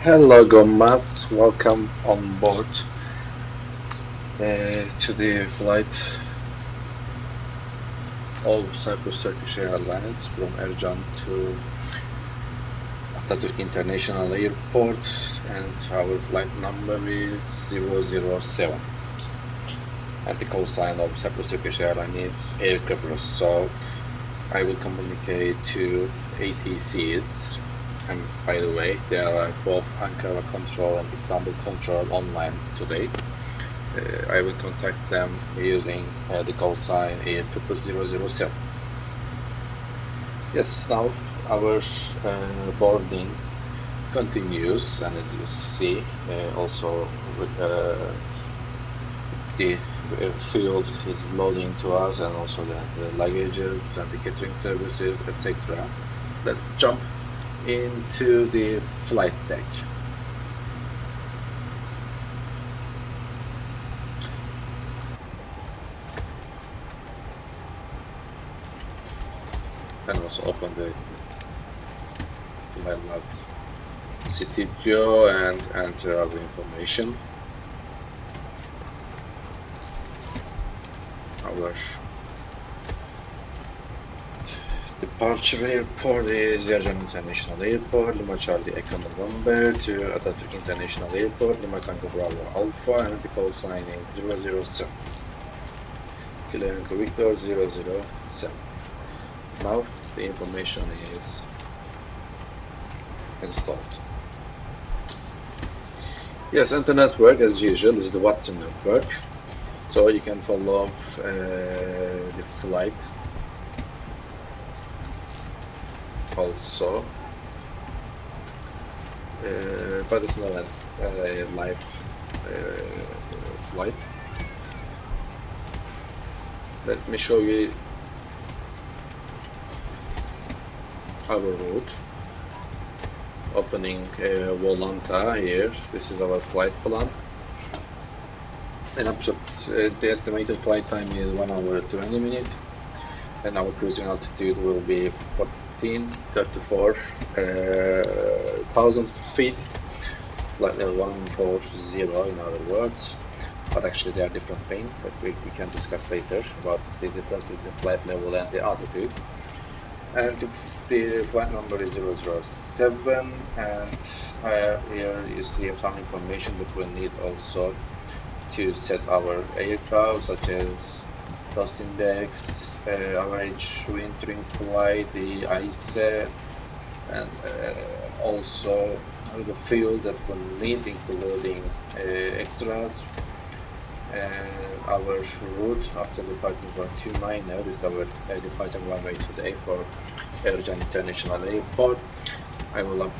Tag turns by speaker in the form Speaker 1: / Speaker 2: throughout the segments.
Speaker 1: Hello Gommas, welcome on board to the flight of CYPRUS Turkish Airlines from Ercan to Ataturk International Airport, and our flight number is 007, and the call sign of CYPRUS Turkish Airlines is CYPRUS. So I will communicate to ATCs. And by the way, there are both Ankara control and Istanbul control online today. I will contact them using the call sign CYPRUS 007. Yes, now our boarding continues, and as you see, also with the field is loading to us, and also the luggages and the catering services, etc. Let's jump into the flight deck. And also open the flight log studio and enter our information. Our departure airport is Ercan International Airport, Lima Charlie Echo November to Ataturk International Airport, Lima Tango Bravo Alpha, and the call sign is 007. 𝗙𝗬𝗥𝗏𝗏𝗏𝗏 007. Now the information is installed. Yes, and the network as usual is the VATSIM network, so you can follow the flight also, but it's not a live flight. Let me show you our route. Opening Volanta here. This is our flight plan. And the estimated flight time is 1 hour 20 minutes, and our cruising altitude will be 34,000 feet, like 140 in other words, but actually they are different things that we can discuss later about the difference between the flight level and the altitude. And the flight number is 007, and here you see some information that we need also to set our aircraft, such as thrust index, average wind trim flight, the ICE, and also the fuel that we need, including extras. Our route after departing from Q9, this is our departure runway today for Ercan International Airport. I will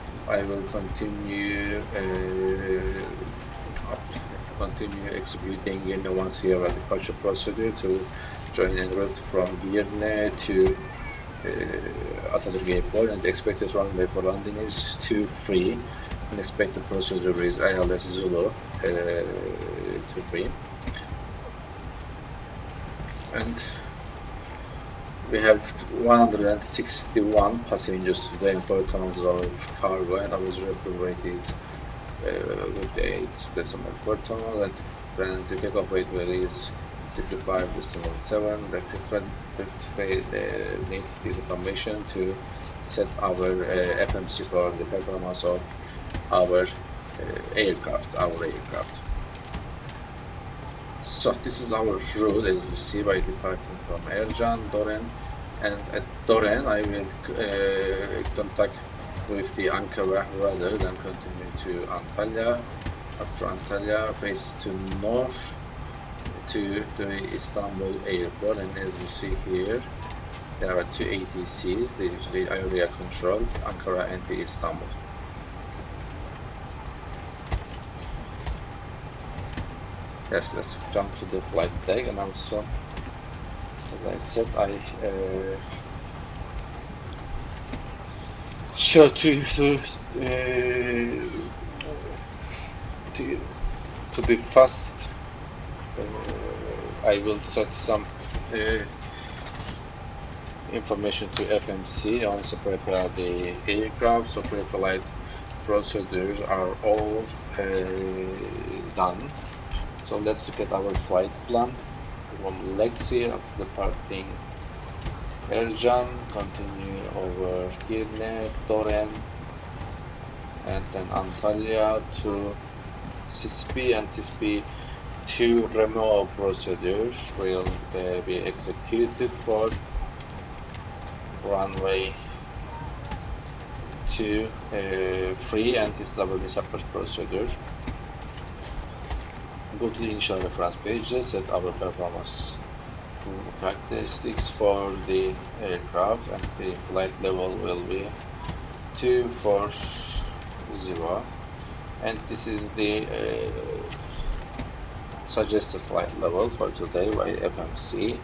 Speaker 1: continue executing in the 1 Sierra departure procedure to join en route from GIRNE to Ataturk Airport, and the expected runway for landing is 23, and expected procedure is ILS Zulu 23. And we have 161 passengers today in 4 tons of cargo, and our reserve rate is with 8.4 tons, and the takeoff weight is 65.7. That need this information to set our FMC for the performance of our aircraft. So this is our route, as you see, by departing from Ercan, DOREN, and at DOREN I will contact with the Ankara rather than continue to Antalya. After Antalya, face to north to the Istanbul airport, and as you see here, there are 2 ATCs, the area control, Ankara and the Istanbul. Yes, let's jump to the flight deck, and also, as I said, I so to be fast, I will set some information to FMC, also prepare the aircraft, so pre-flight procedures are all done. So let's look at our flight plan. From LEMDA after departing Ercan, continue over GIRNE, DOREN, and then Antalya to SISPI, and SISPI 2 removal procedures will be executed for runway 2 free, and this is our CYPRUS procedure. Go to the initial reference pages, set our performance characteristics for the aircraft, and the flight level will be 240, and this is the suggested flight level for today by FMC.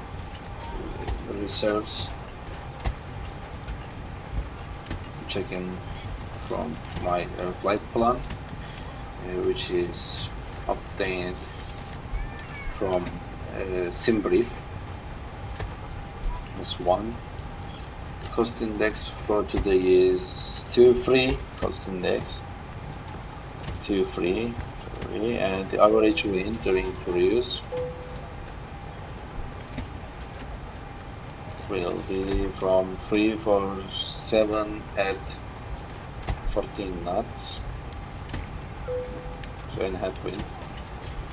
Speaker 1: Reserves checking from my flight plan, which is obtained from SIMBRIEF. That's one. Cost index for today is 2 free, cost index 2 free, and the average wind during cruise will be from 347 at 14 knots. So in headwind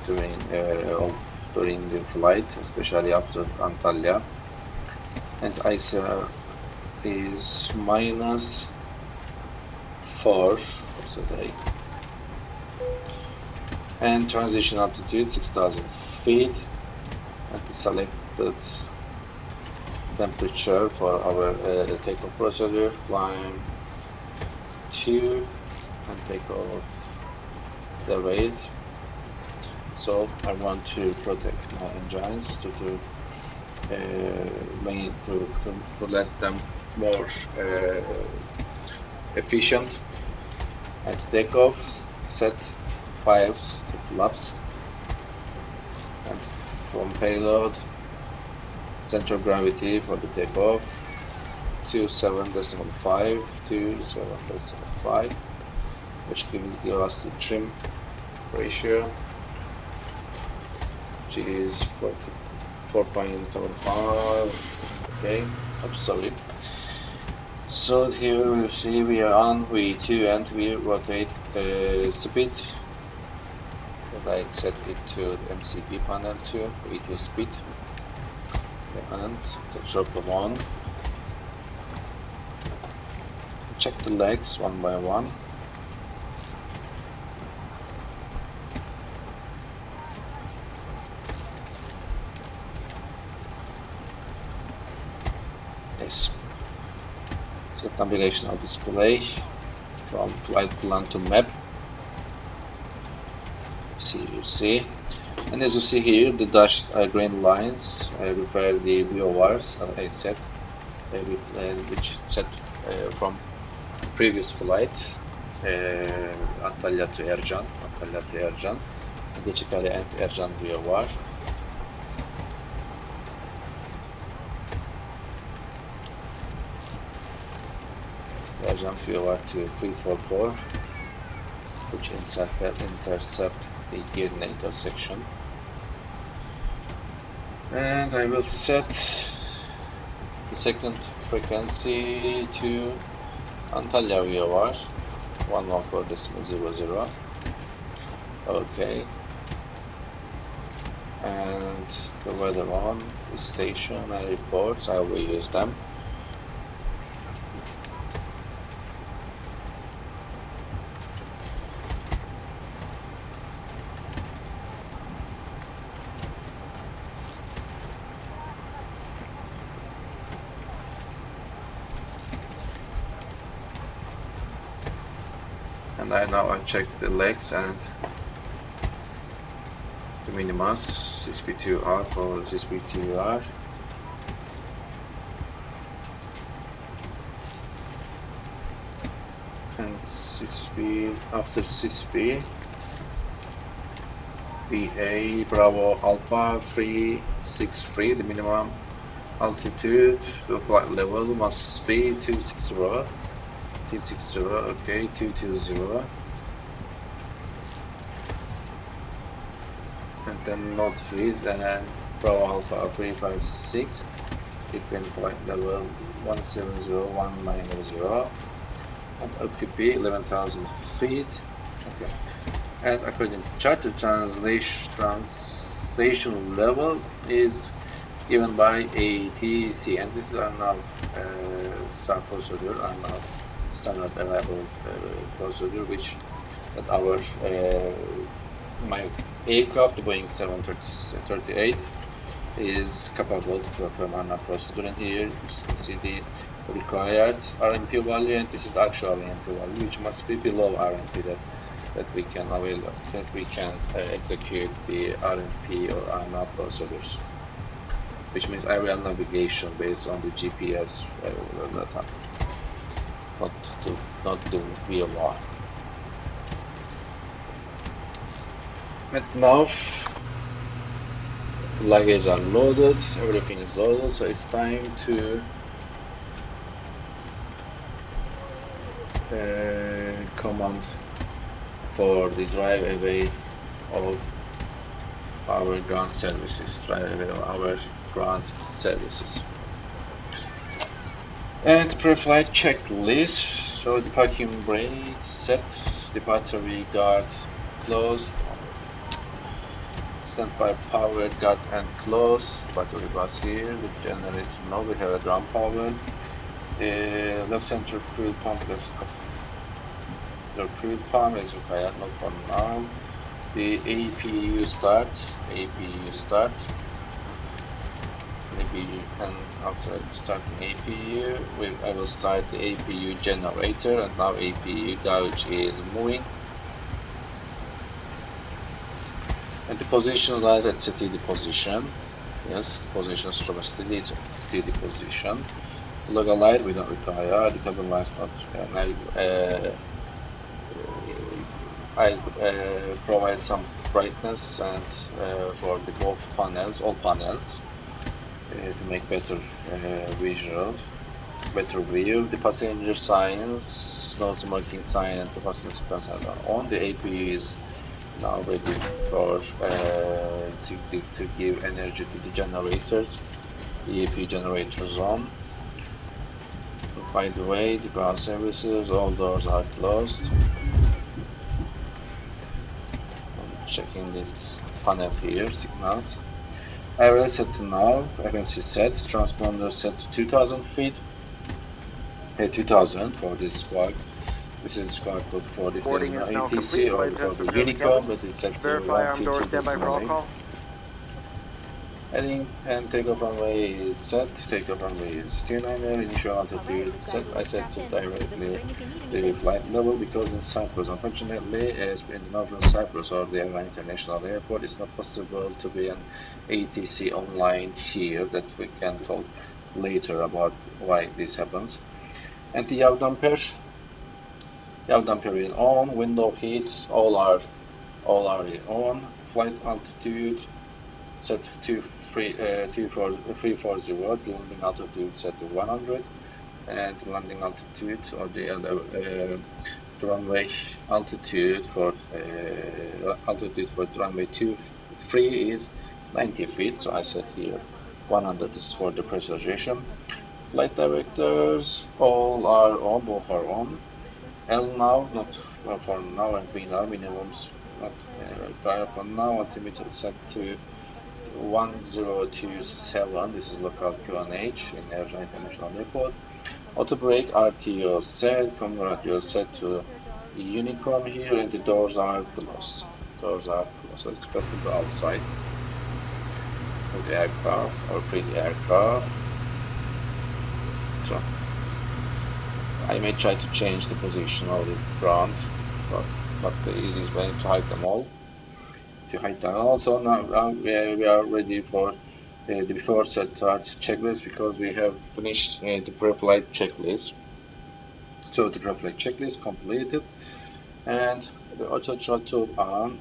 Speaker 1: during the flight, especially after Antalya, and ICR is -4 for today, and transition altitude 6,000 feet, and the selected temperature for our takeoff procedure, climb 2 and take off the weight. So I want to protect my engines to let them more efficient, and take off, set 5 flaps, and from payload center of gravity for the takeoff 27.5 to 7.5, which gives us the trim ratio, which is 4.75. Okay, I'm sorry. So here we see we are on V2, and we rotate speed. And I set it to MCP panel to V2 speed, and the throttle on. Check the legs one by one. Yes. Set navigational display from flight plan to map. You see, and as you see here, the dashed green lines refer the VORs I set, which set from previous flight, Antalya to Ercan, and 𝗥𝗙𝗏 and Ercan VOR. Ercan VOR to 344, which intercept the GIRNE intersection. And I will set the second frequency to Antalya VOR 114.00. Okay. And the weather on, the station and reports, I will use them. And now I check the legs and the minimas, SISPI2R for SISPI2R. And SISPI, after SISPI, BA Bravo Alpha 363, the minimum altitude, the flight level must be 260. T60, okay, 220. And then not feed, and then Pro Alpha 356, between flight level 170-190, and OQP 11,000 feet. Okay. And according to chart, the translation level is given by ATC, and this is our now SAR procedure, our now standard arrival procedure, which that our my aircraft, the Boeing 738, is capable to perform our procedure. And here you can see the required RMP value, and this is the actual RMP value, which must be below RMP that we can avail, that we can execute the RMP or RMA procedures, which means aerial navigation based on the GPS data, not the VOR. And now luggage are loaded, everything is loaded, so it's time to command for the drive away of our ground services, drive away of our ground services. And pre-flight checklist. So the parking brake set, the battery guard closed, standby power guard and closed, battery bus here, the generator, now we have a drum power, left center fuel pump, left fuel pump is required, not for now. The APU start, and after starting APU, I will start the APU generator, and now APU gauge is moving. And the position lies at steady position. Yes, the position is from a steady position. Logo light we don't require. The cabin lights not. I provide some brightness and for the both panels, all panels, to make better visuals, better view. The passenger signs, no smoking sign, and the passenger signs are on. The APU is now ready for to give energy to the generators. The APU generators on. By the way, the ground services, all doors are closed. I'm checking this panel here, signals. IRL set to now, FMC set, transponder set to 2000 feet. 2000 for this squad. This is squad code for the ATC or for the Unicom, but it's set to 122. Heading and takeoff runway is set. Takeoff runway is 29er. Initial altitude set. I set to directly the flight level because in Cyprus, unfortunately, as in northern Cyprus or the Ercan International Airport, it's not possible to be an ATC online here. That we can talk later about why this happens. And the yaw damper is on. Window heat, all are on. Flight altitude set to 340, the landing altitude set to 100, and the landing altitude or the runway altitude for runway 23 is 90 feet, so I set here 100 is for the pressurization. Flight directors, all are on, both are on. L now, not for now, and B now, minimums not prior for now, altimeter set to 1027, this is local QNH in Ercan International Airport. Auto brake RTO set, converter set to the Unicom here, and the doors are closed. Let's go to the outside of the aircraft, or pretty aircraft. So I may try to change the position of the ground, but the easiest way to hide them all. Also now we are ready for the before start checklist, because we have finished the pre-flight checklist. So the pre-flight checklist completed, and the auto throttle on,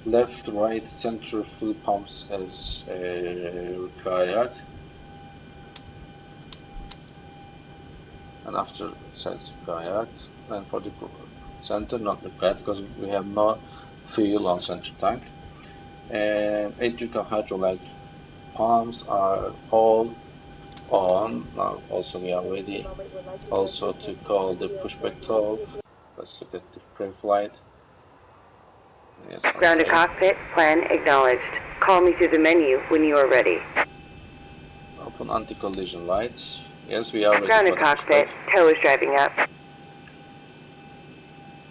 Speaker 1: left, right, center fuel pumps as required. and after set kayak, and for the center not required because we have no fuel on center tank. And electrical hydraulic pumps are all on. Now also we are ready also to call the pushback tow. Let's look at the pre-flight. Yes,
Speaker 2: Ground to cockpit, plan acknowledged. Call me through the menu when you are ready.
Speaker 1: Open anti-collision lights. Yes, we are ready.
Speaker 2: Ground to cockpit, tow is driving up.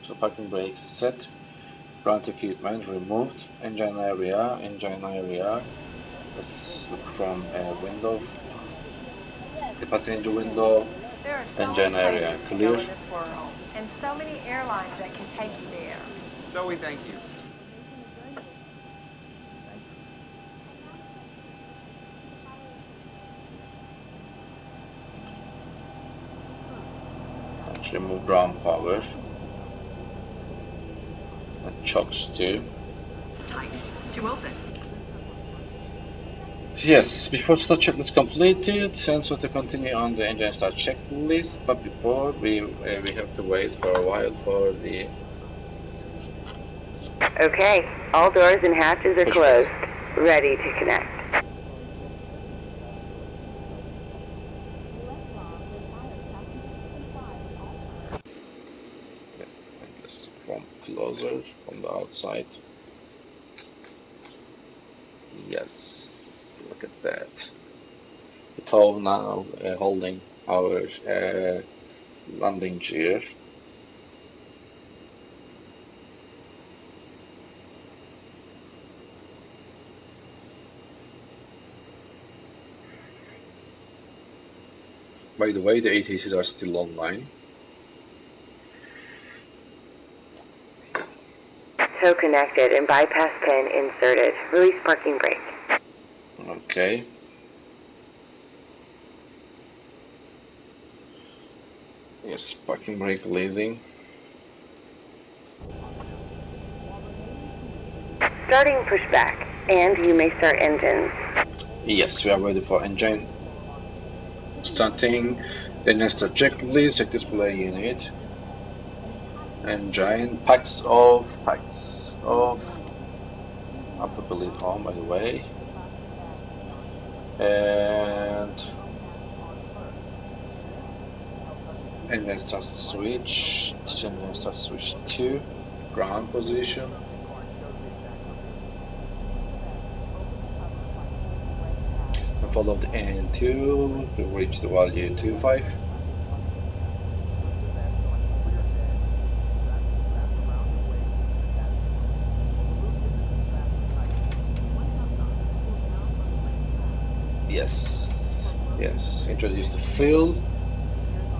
Speaker 1: So parking brake set. Ground equipment removed. Engine area. Let's look from a window. The passenger window. Engine area clear.
Speaker 3: In this world, and so many airlines that can take you there.
Speaker 4: So we thank you.
Speaker 1: Let's remove ground power. And chocks too.
Speaker 3: Tight. To open.
Speaker 1: Yes, before start checklist completed, sensor to continue on the engine start checklist, but before we have to wait for a while for the...
Speaker 2: Okay, all doors and hatches are closed. Ready to connect.
Speaker 1: Let's come closer from the outside. Yes, look at that. The tow now holding our landing gear. By the way, the ATCs are still online.
Speaker 2: Tow connected and bypass pin inserted. Release parking brake.
Speaker 1: Okay. Yes, parking brake releasing.
Speaker 2: Starting pushback, and you may start engines.
Speaker 1: Yes, we are ready for engine starting. Then next start checklist, check display unit. Engine, packs off. Upper believe home, by the way. And engine start switch. Engine start switch to ground position. And follow the N2 to reach the value 25. Yes, introduce the fill,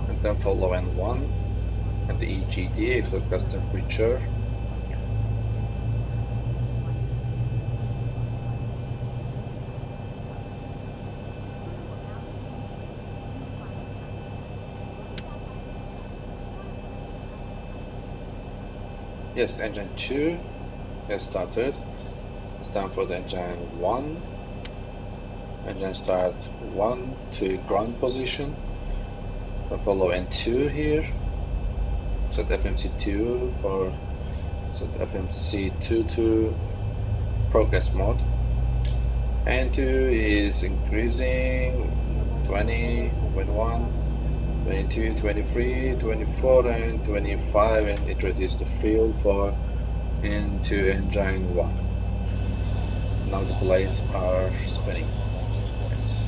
Speaker 1: and then follow N1 and the EGD, exhaust gas temperature. Yes, engine 2 has started. It's time for the engine 1. Engine start 1 to ground position. Then follow N2 here. Set FMC2 or set FMC2 to progress mode. N2 is increasing 20, 21, 22, 23, 24 and 25, and introduce the fuel for into engine 1. Now the blades are spinning. Yes.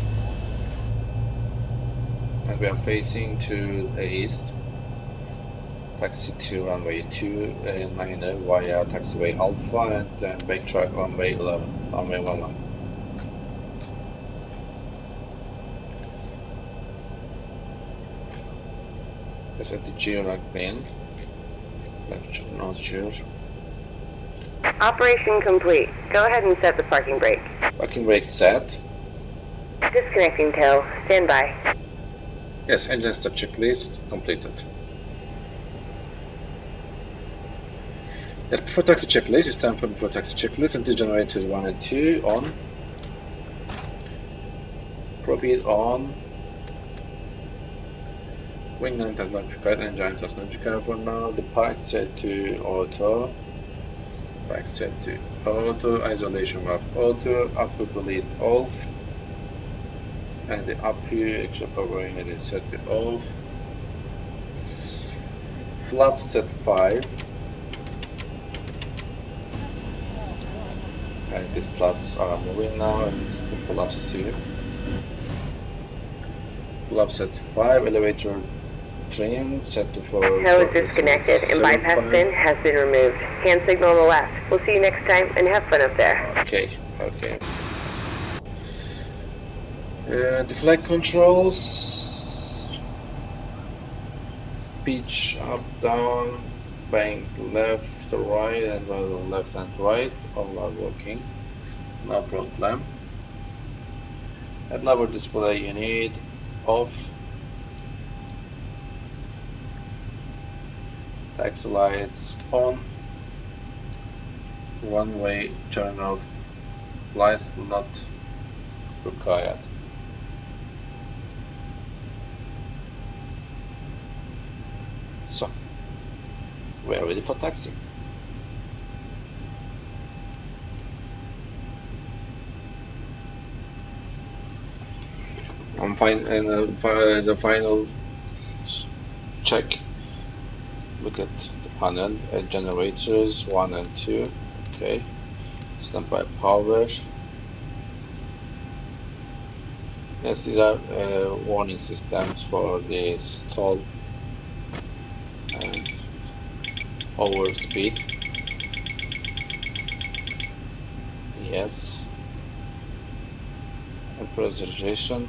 Speaker 1: And we are facing to the east. Taxi to runway 29 via taxiway Alpha, and then backtrack runway 11, runway 11. Let's at the GIRNE pin. Left nose gear.
Speaker 2: Operation complete. Go ahead and set the parking brake.
Speaker 1: Parking brake set.
Speaker 2: Disconnecting tow. Stand by.
Speaker 1: Yes, engine start checklist completed. Yes, before taxi checklist, it's time for before taxi checklist until generators 1 and 2 on. Propede on. Wing 9 technological, engine technological for now. The pipe set to auto. Back set to auto. Isolation valve auto. Upper bleed off. And the up here extra power unit is set to off. Flap set 5. And the slots are moving now, and the flaps 2. Flap set 5, elevator trim set to 4.
Speaker 2: Tow is disconnected and bypass pin has been removed. Hand signal on the left. We'll see you next time and have fun up there.
Speaker 1: Okay, okay. The flight controls. Pitch up, down, bank left, right, and left and right. All are working. No problem. Head-level display unit off. Taxi lights on. One-way turn off. Lights not required. So, we are ready for taxi. I'm fine, and the final check. Look at the panel, generators 1 and 2. Okay, standby power. Yes, these are warning systems for the stall and over speed. Yes, and pressurization.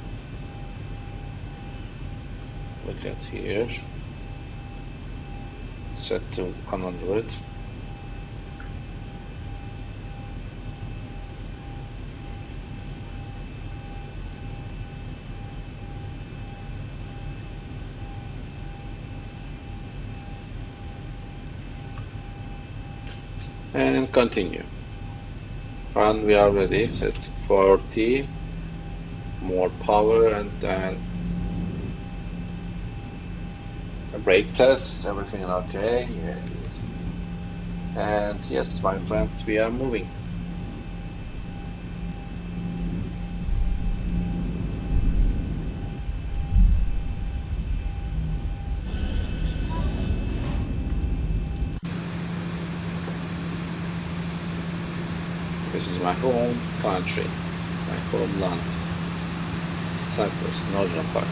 Speaker 1: Look at here, set to 100. And continue. And we are ready. Set 40. More power, and then a brake test. Everything okay? Yeah. And yes, my friends, we are moving. This is my home country, my homeland, Cyprus, northern part.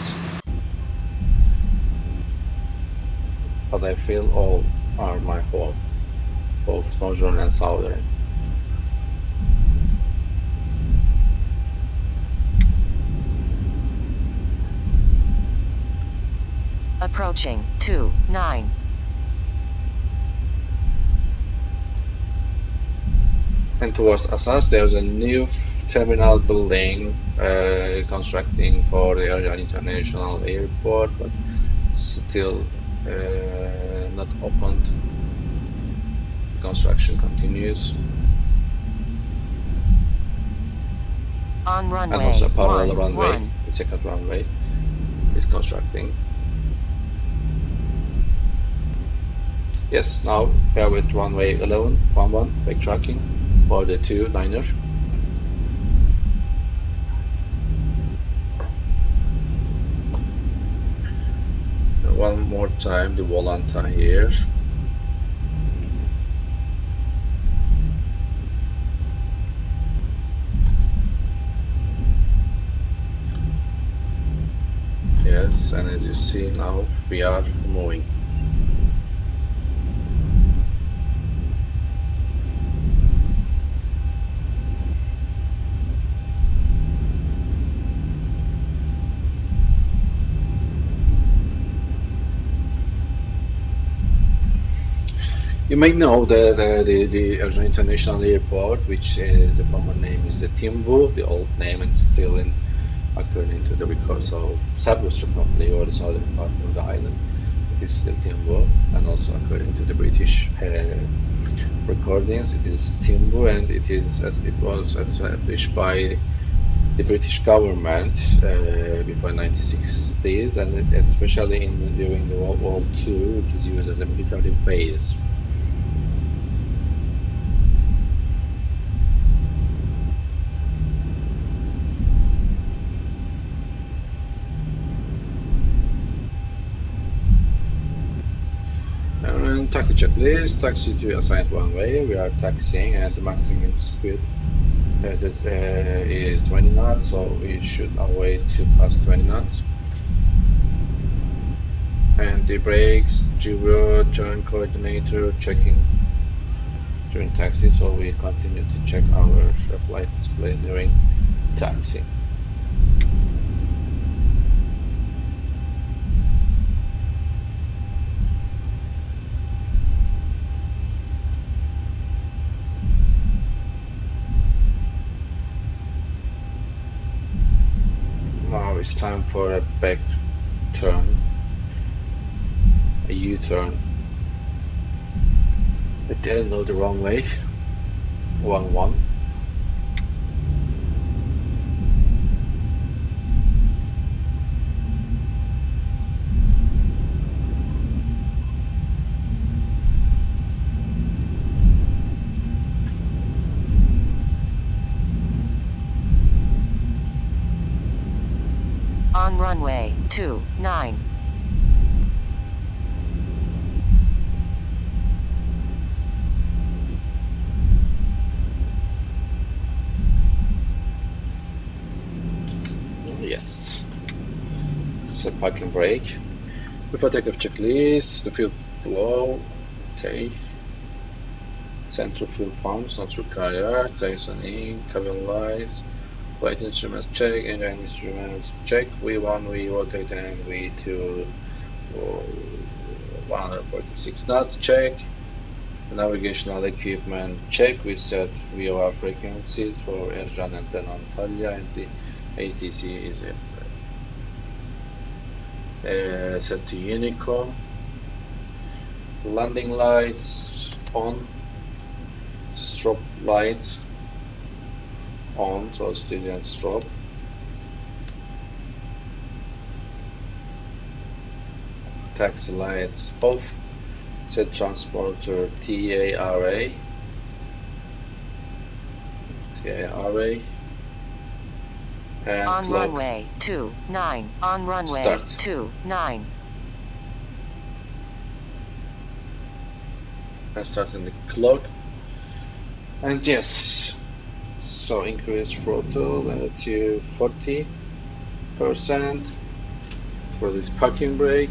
Speaker 1: But I feel all are my home, both northern and southern.
Speaker 4: Approaching 29.
Speaker 1: And towards Asas, there's a new terminal building constructing for the Ercan International Airport, but still not opened. Construction continues.
Speaker 4: On runway,
Speaker 1: and also a parallel runway,
Speaker 4: 1.
Speaker 1: the second runway is constructing. Yes, now we are with runway 11, 11, backtracking for the 29er. One more time, the Volanta here. Yes, and as you see now, we are moving. You may know that the Ercan International Airport, which the former name is the Timbu, the old name, and still in according to the records of CYPRUS Republic or the southern part of the island, it is still Timbu, and also according to the British recordings, it is Timbu, and it is as it was established by the British government before 1960s, and especially during the World War II, it is used as a military base. And taxi checklist, taxi to assigned one way, we are taxiing and the maximum speed is 20 knots, so we should avoid to pass 20 knots. And the brakes, GIRNE, joint coordinator checking during taxi, so we continue to check our flight display during taxi. Now it's time for a back turn, a U-turn. I didn't go the wrong way. 1-1.
Speaker 4: On runway 29.
Speaker 1: Yes. Set parking brake. Before takeoff checklist, the fuel flow. Okay. Central fuel pumps not required. Tightening, cabin lights. Flight instruments check, engine instruments check, V1, V rotate, and V2 146 knots check. The navigational equipment check, we set VOR frequencies for Ercan and then Antalya, and the ATC is set to Unicom. Landing lights on, strobe lights on, so still and strobe. Taxi lights off. Set transporter TARA. And
Speaker 4: on
Speaker 1: clock.
Speaker 4: runway 29. On runway
Speaker 1: Start.
Speaker 4: 29.
Speaker 1: And starting the clock. And yes, so increase throttle to 40% for this parking brake,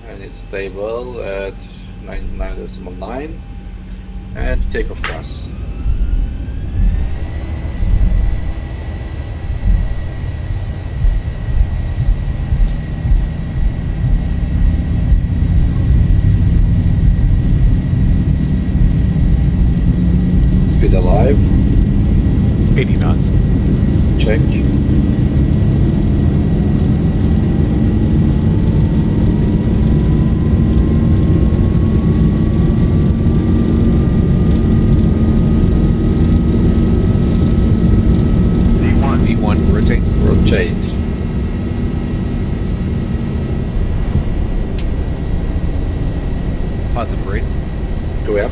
Speaker 1: and it's stable at 9.9, and takeoff pass. Speed alive.
Speaker 5: 80 knots.
Speaker 1: Check.
Speaker 5: V1, rotate.
Speaker 1: Rotate.
Speaker 5: Positive rate.
Speaker 1: Go up.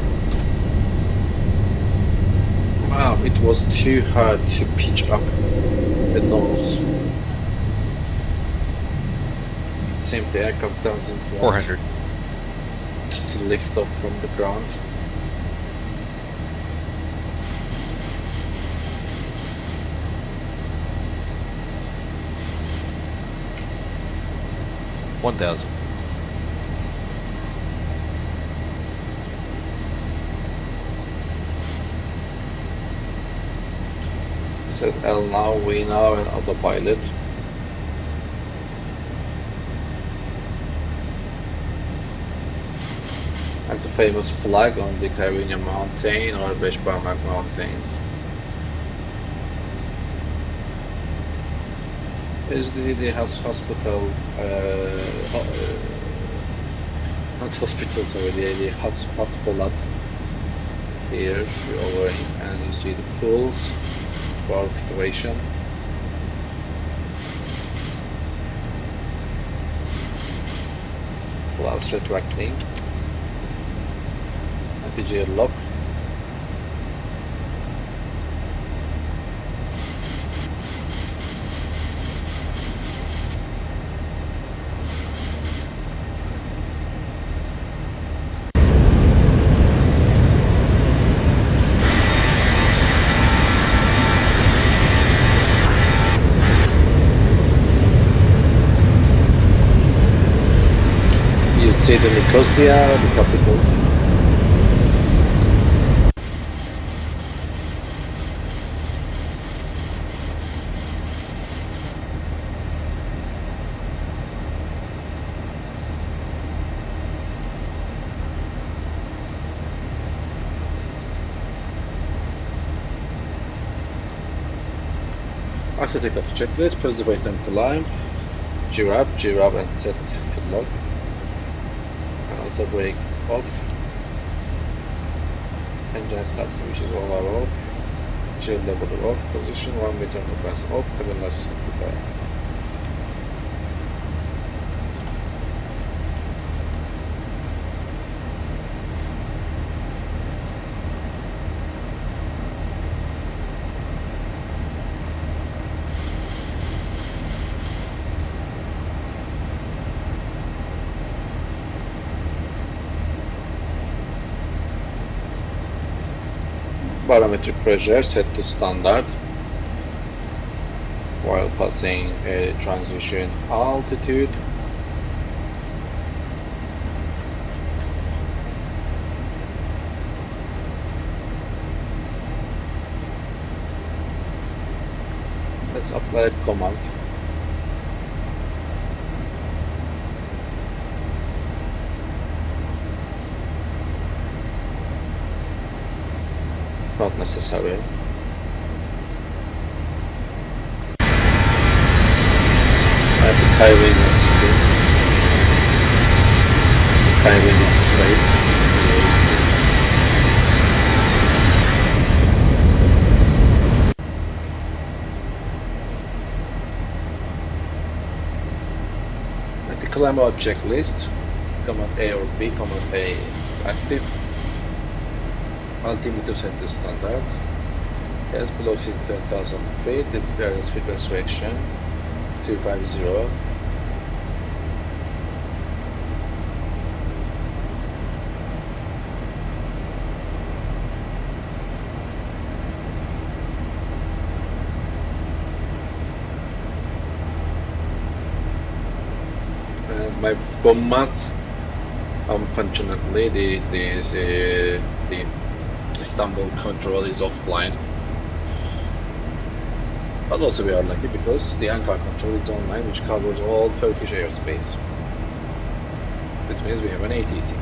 Speaker 1: Wow, it was too hard to pitch up the nose. It seemed the aircraft doesn't want
Speaker 5: 400.
Speaker 1: to lift up from the ground.
Speaker 5: $1,000.
Speaker 1: Set L now, V now, and autopilot. And the famous flag on the 𝗙𝗏𝗏𝗏 mountain or 𝗙𝗏𝗏𝗏𝗏 mountains. Is the hospital, not hospital, sorry, the hospital. Here we're lowering, and you see the pulse for filtration. Clouds retracting. Anti-GIRNE lock. See the Nicosia, the capital. After takeoff checklist, press the button to climb, 𝗔𝗜𝗥𝗅𝗏 and set to lock. Auto brake off. Engine start switches all are off. Shield leveler off. Position 1 meter press off. Cabin license prepared. Barometric pressure set to standard while passing a transition altitude. Let's apply a command. Not necessary. I have to carry this straight. Carry this straight. At the climb out checklist, command A or B, command A is active. Altimeter set to standard. Yes, below 10,000 feet. It's the airspeed restriction 250. And my bombas, unfortunately, the Istanbul control is offline, but also we are lucky because the Ankara control is online, which covers all Turkish airspace. This means we have an ATC.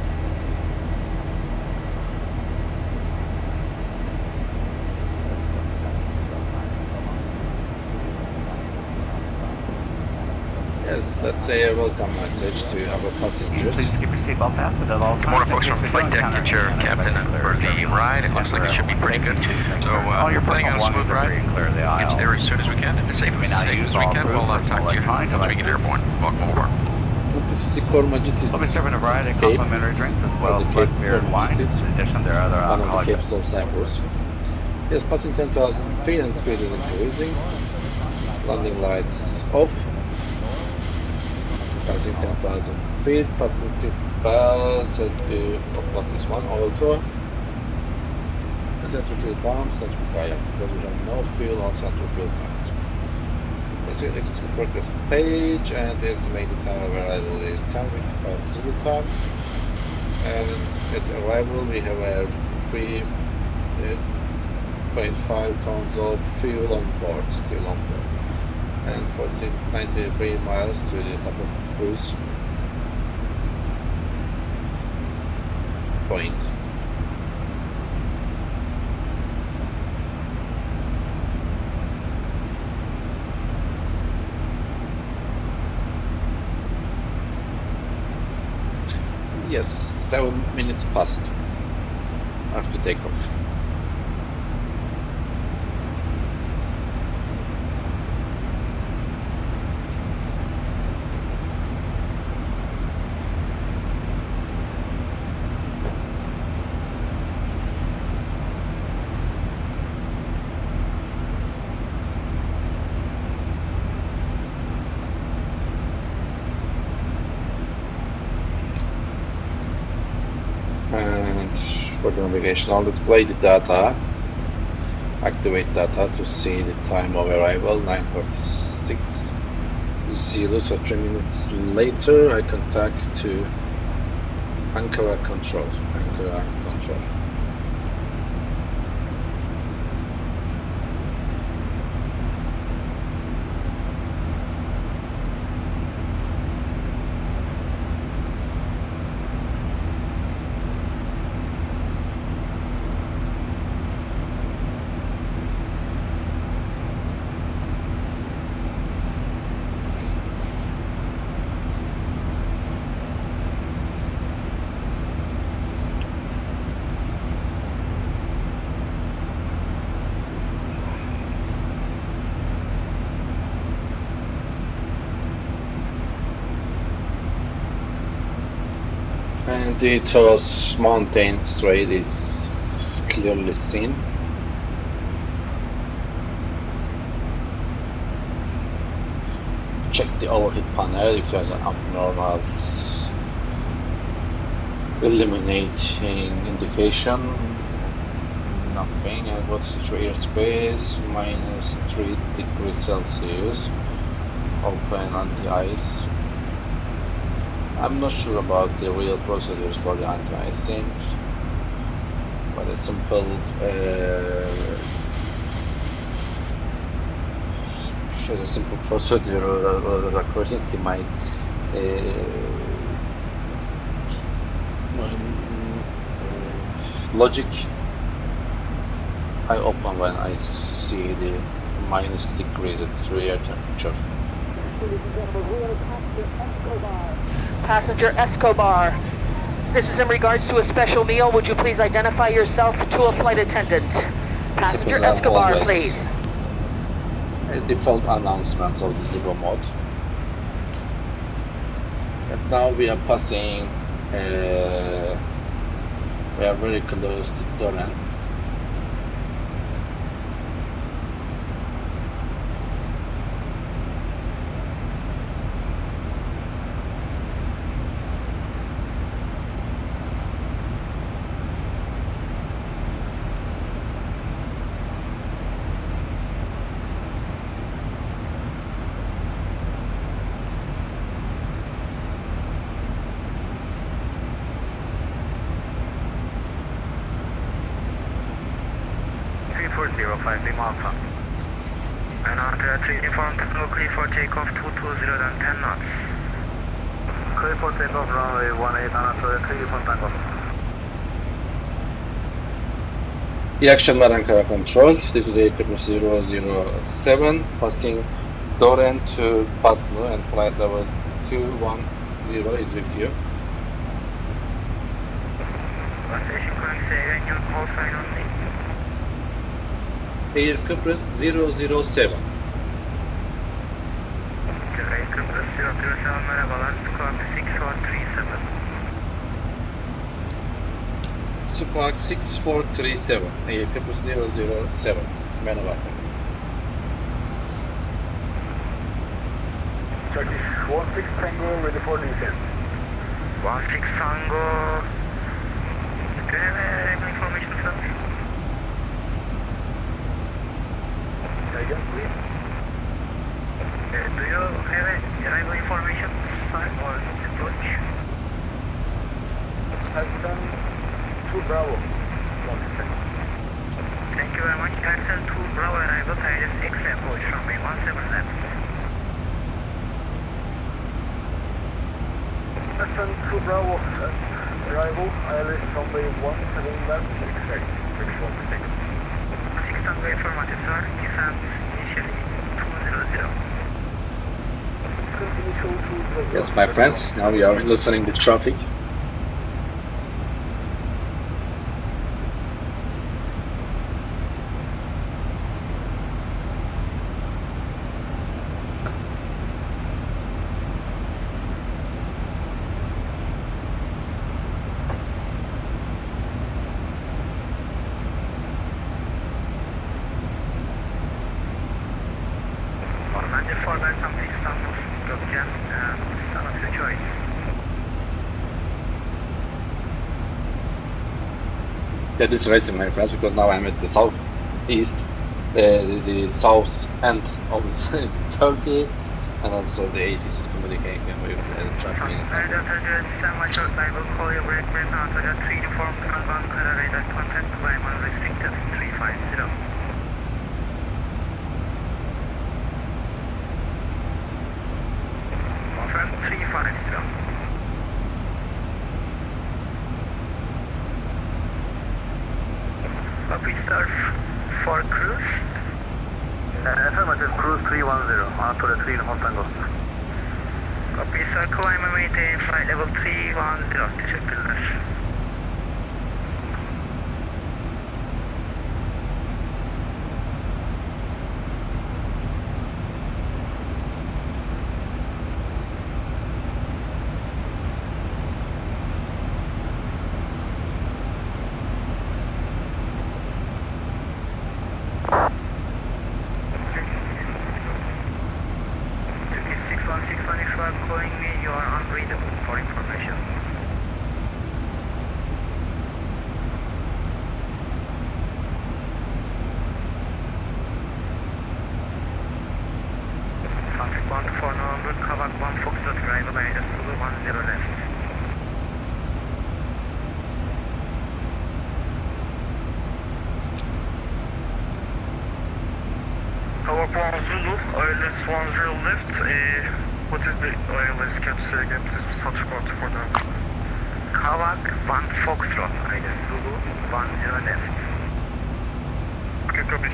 Speaker 1: Yes, let's say a welcome message to our passengers.
Speaker 6: Please keep your seatbelt fastened at all times.
Speaker 7: Good morning, folks, from flight deck. Get your captain for the ride. It looks like it should be pretty good. So we're planning on a smooth ride. Get you there as soon as we can, and as safe as we can. We'll talk to you once we get airborne. Welcome aboard.
Speaker 1: 𝗔𝗜𝗥𝗏𝗏𝗏𝗏
Speaker 6: We'll be serving a variety of complimentary drinks as well as blood beer and wine. In addition, there are other
Speaker 1: one of the
Speaker 6: alcoholic
Speaker 1: capes of CYPRUS. Yes, passing 10,000 feet and speed is increasing. Landing lights off. Passing 10,000 feet, passing seat belt set to not this one, auto. And central fuel pumps, not required because we have no fuel on central fuel pumps. We see the progress page, and the estimated time of arrival is 10:55 Zulu time. And at arrival we have a 3.5 tons of fuel on board, still on board. And 93 miles to the top of cruise point. Yes, 7 minutes past after takeoff. And for the navigation, I'll display the data, activate data to see the time of arrival, 9:46:0. So 3 minutes later, I contact to Ankara control. And the Taurus mountain strait is clearly seen. Check the overhead panel if there's an abnormal illuminating indication. Nothing. And what's the airspace? -3 degrees Celsius. Open anti-ice. I'm not sure about the real procedures for the anti-icing, but a simple procedure or according to my logic, I open when I see the -degrees at the air temperature.
Speaker 8: Passenger Escobar, this is in regards to a special meal. Would you please identify yourself to a flight attendant? Passenger Escobar, please.
Speaker 1: Default announcements of disable mode. And now we are passing, we are very close to DOREN.
Speaker 6: Alpha. And on 3 informed clear for takeoff 220 and 10 knots. Clear for takeoff runway 18 and clear for takeoff.
Speaker 1: İyi akşamlar Ankara Control. This is CYPRUS 007 passing DOREN to Batnu and flight level 210 is with you.
Speaker 6: Station calling say and your call sign only.
Speaker 1: CYPRUS 007.
Speaker 6: CYPRUS 007 merhabalar.
Speaker 1: Squawk 6437. CYPRUS 007. Merhaba.
Speaker 6: Turkish 16 Tango ready for descent. 16 Tango. Do you have any information, sir? Again, please. Do you have any arrival information, sir, or approach? I've done 2 Bravo. Thank you very much. Ercan 2 Bravo arrival, ILS approach from me 17 left. Ercan 2 Bravo arrival, ILS from me 17 left, exact, 61%. 6 Tango informative, sir. Descent initially 200.
Speaker 1: Yes, my friends, now we are listening to traffic. Yeah, this is interesting, my friends, because now I'm at the southeast, the south end of Turkey, and also the ATC is communicating with traffic in Istanbul.
Speaker 6: I will call you break right now. So just 3 uniforms from Ankara radar contact climb unrestricted 350. Confirm 350. Copy star for cruise.
Speaker 9: Affirmative cruise 310. After the 3 uniform tango.
Speaker 6: Copy sir, climb and maintain flight level 310. Teşekkürler. Calling me, you are unreadable for information. Traffic 124 November, Kavak 1 Foxtrot, arrival at Zulu 10 left.
Speaker 9: Kavak 1 Zulu, ILS 10 left. What is the ILS cap? Say again, please. Such part for them.
Speaker 6: Kavak 1 Foxtrot, ILS Zulu 10 left.
Speaker 9: Okay, copy.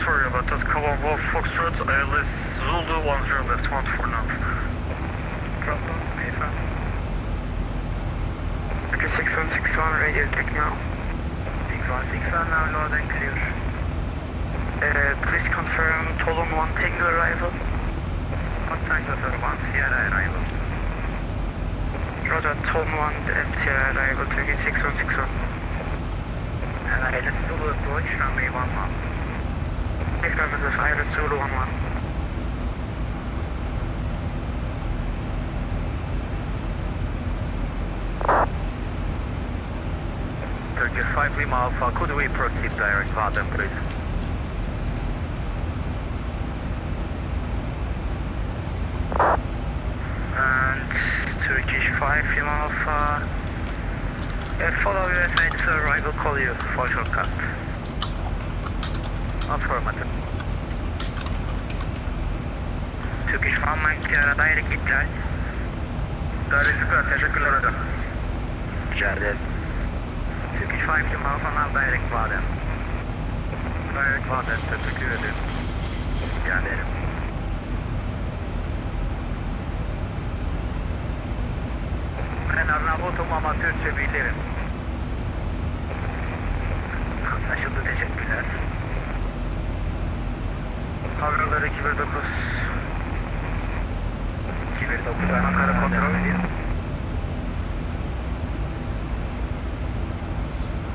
Speaker 9: Sorry about that. Kavak 1 Foxtrot, ILS Zulu 10 left. 1 now.
Speaker 6: Problem, Mesa.
Speaker 9: Okay, 6161, radio check now.
Speaker 6: 6161, now load and clear. Please confirm Tolun 1 Tango arrival. Tango 1 Sierra arrival. Roger, Tolun 1 Sierra arrival, Turkish 6161. And ILS Zulu approach, runway 11. Affirmative, ILS Zulu 11.
Speaker 9: Turkish 5 Lima Alpha, could we proceed direct VATSIM, please?
Speaker 6: And Turkish 5 Lima Alpha. Follow US made, sir, I will call you for shortcut.
Speaker 9: Affirmative.
Speaker 6: Turkish 1 Mike Sierra direct iptal.
Speaker 9: Direct, teşekkürler hocam.
Speaker 6: Rica ederim. Turkish 5 Lima Alpha now direct VATSIM.
Speaker 9: Direct VATSIM, teşekkür ederim.
Speaker 6: Rica ederim.
Speaker 9: Ben Arnavut'um ama Türkçe bilirim.
Speaker 6: Anlaşıldı, teşekkürler.
Speaker 9: Havralar 219.
Speaker 6: 219 Ankara kontrol ediyor.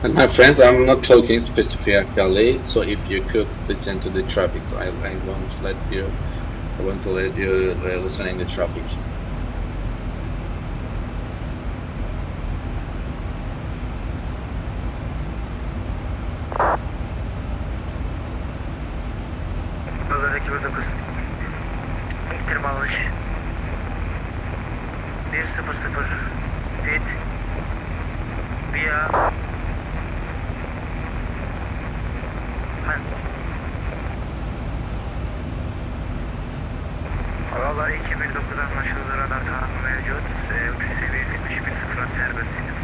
Speaker 1: And my friends, I'm not talking specifically, so if you could listen to the traffic, so I want to let you listening the traffic.
Speaker 6: Havralar 219. İktir balış. 100 feet. Via Havalar 219 anlaşıldı, radar tahammü mevcut. Uçuş seviyesi 71.0 serbestsiniz.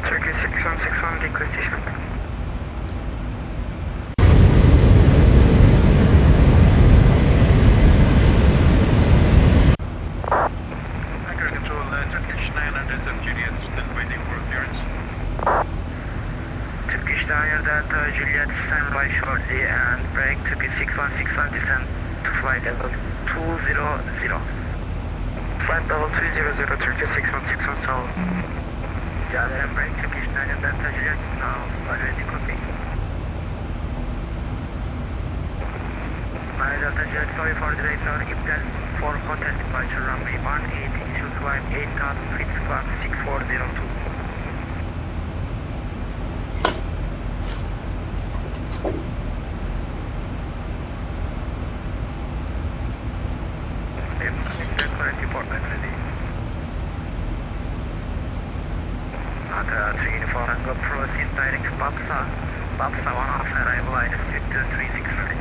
Speaker 6: Turkey 6161 requisition.
Speaker 9: Anchor control, Turkish 900 Juliet, still waiting for appearance.
Speaker 6: Turkish Diner Delta Juliet, stand by shortly and break Turkish 6161 descend to flight level 200. Flight level 200, Turkish 6161 Seoul. Rica ederim, break Turkish Diner Delta Juliet, now already copy. Diner Delta Juliet, sorry for the delay, sir. Iptal for hotel departure, runway 18 should climb 8,000 feet, climb 6402. Current department ready. Ataturk uniform Tango proceed direct to 𝗙𝗶𝗏. 𝗙𝗶𝗏 on off arrival item 5236 right.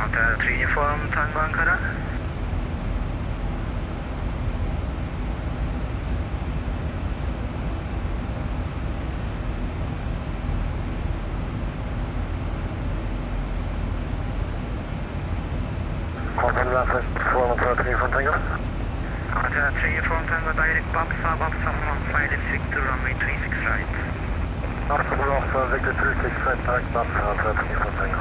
Speaker 6: Ataturk uniform Tango Ankara. Ataturk uniform Tango direct 𝗙𝗏𝗏. 𝗙𝗏𝗏 on flight is Victor runway 36 right.
Speaker 9: Victor 36 right, direct 𝗙𝗏𝗏, Ataturk uniform Tango.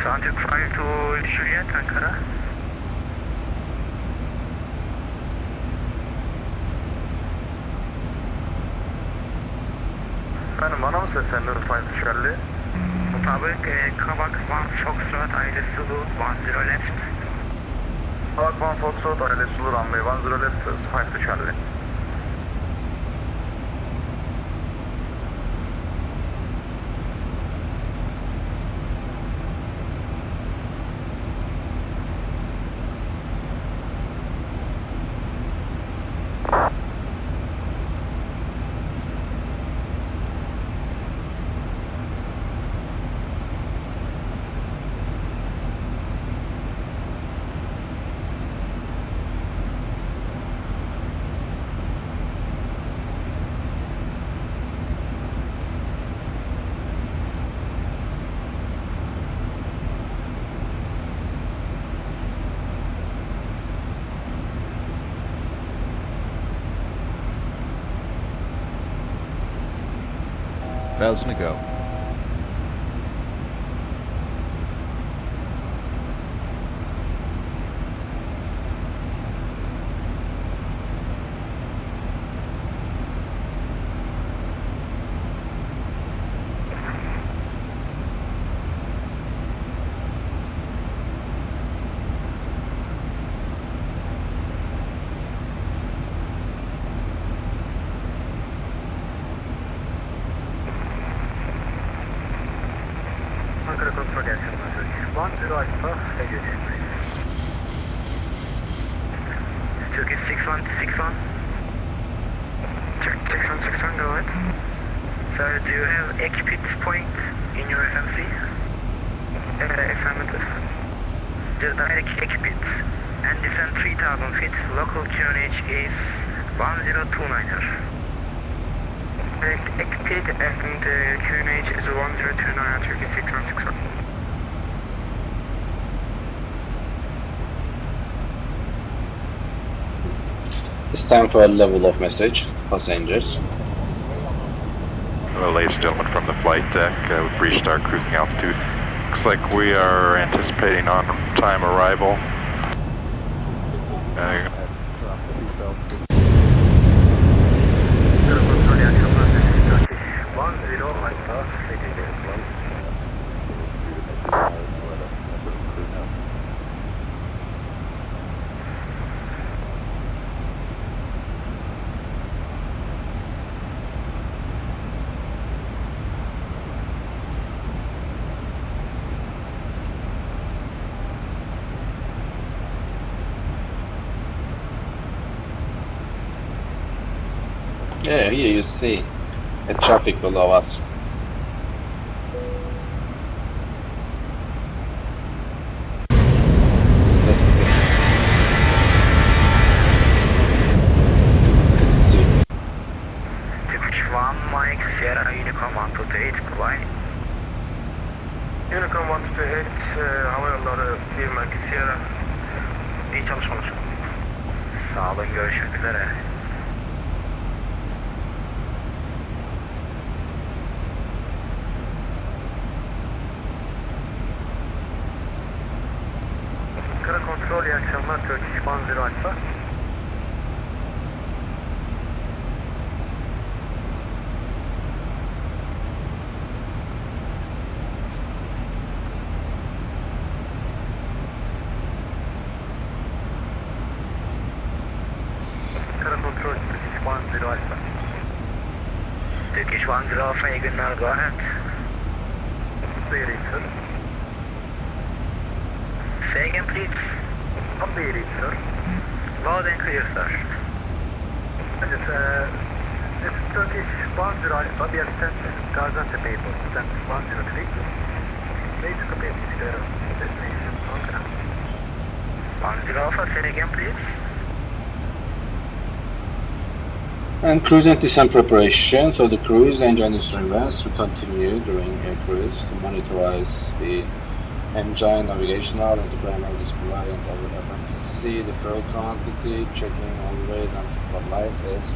Speaker 6: Ataturk 5 to Juliet, Ankara.
Speaker 9: Efendim bana mı seslendiniz Flight Charlie?
Speaker 6: Mutabık Kavak 1 Foxtrot aile Sulu 10 left.
Speaker 9: Kavak 1 Foxtrot, aile Sulu runway 10 left, 5 to Charlie.
Speaker 5: 𝗙𝗏𝗏 to go.
Speaker 6: Ankara kontrol gelsin. 10 Alpha, Turkish 6161. Turkish 6161, go ahead. Sir, do you have ECPIT point in your FMC? Affirmative. Just direct ECPIT and descend 3000 feet. Local QNH is 1029er. Direct ECPIT and QNH is 1029er, Turkish 6161.
Speaker 1: It's time for a level of message to passengers.
Speaker 10: Hello, ladies and gentlemen, from the flight deck. We've reached our cruising altitude. Looks like we are anticipating on-time arrival.
Speaker 1: Yeah, here you see a traffic below us. That's the thing. See.
Speaker 6: 1 Mike Sierra Unicorn 128 Kuwait.
Speaker 9: Unicorn 128 hava yolları 1 Mike Sierra. İyi çalışmalar.
Speaker 6: Sağ olun, görüşmek üzere.
Speaker 9: Kara kontrol, iyi akşamlar. Turkish 10 Alpha. Kara kontrol, Turkish 10 Alpha.
Speaker 6: Turkish 10 Alpha, iyi günler, go ahead.
Speaker 9: Clear, sir.
Speaker 6: Say again, please.
Speaker 9: I'm clear, sir.
Speaker 6: Loud and clear, sir.
Speaker 9: This is Turkish 10 Alpha. We have sent Gaziantep Airport, sent 103. Please complete destination, Ankara.
Speaker 6: 10 Alpha, say again, please.
Speaker 1: And cruise and descent preparation. So the cruise engine instruments will continue during a cruise to monitorize the engine, navigational, and primary display, and see the fuel quantity, checking all weight and for light is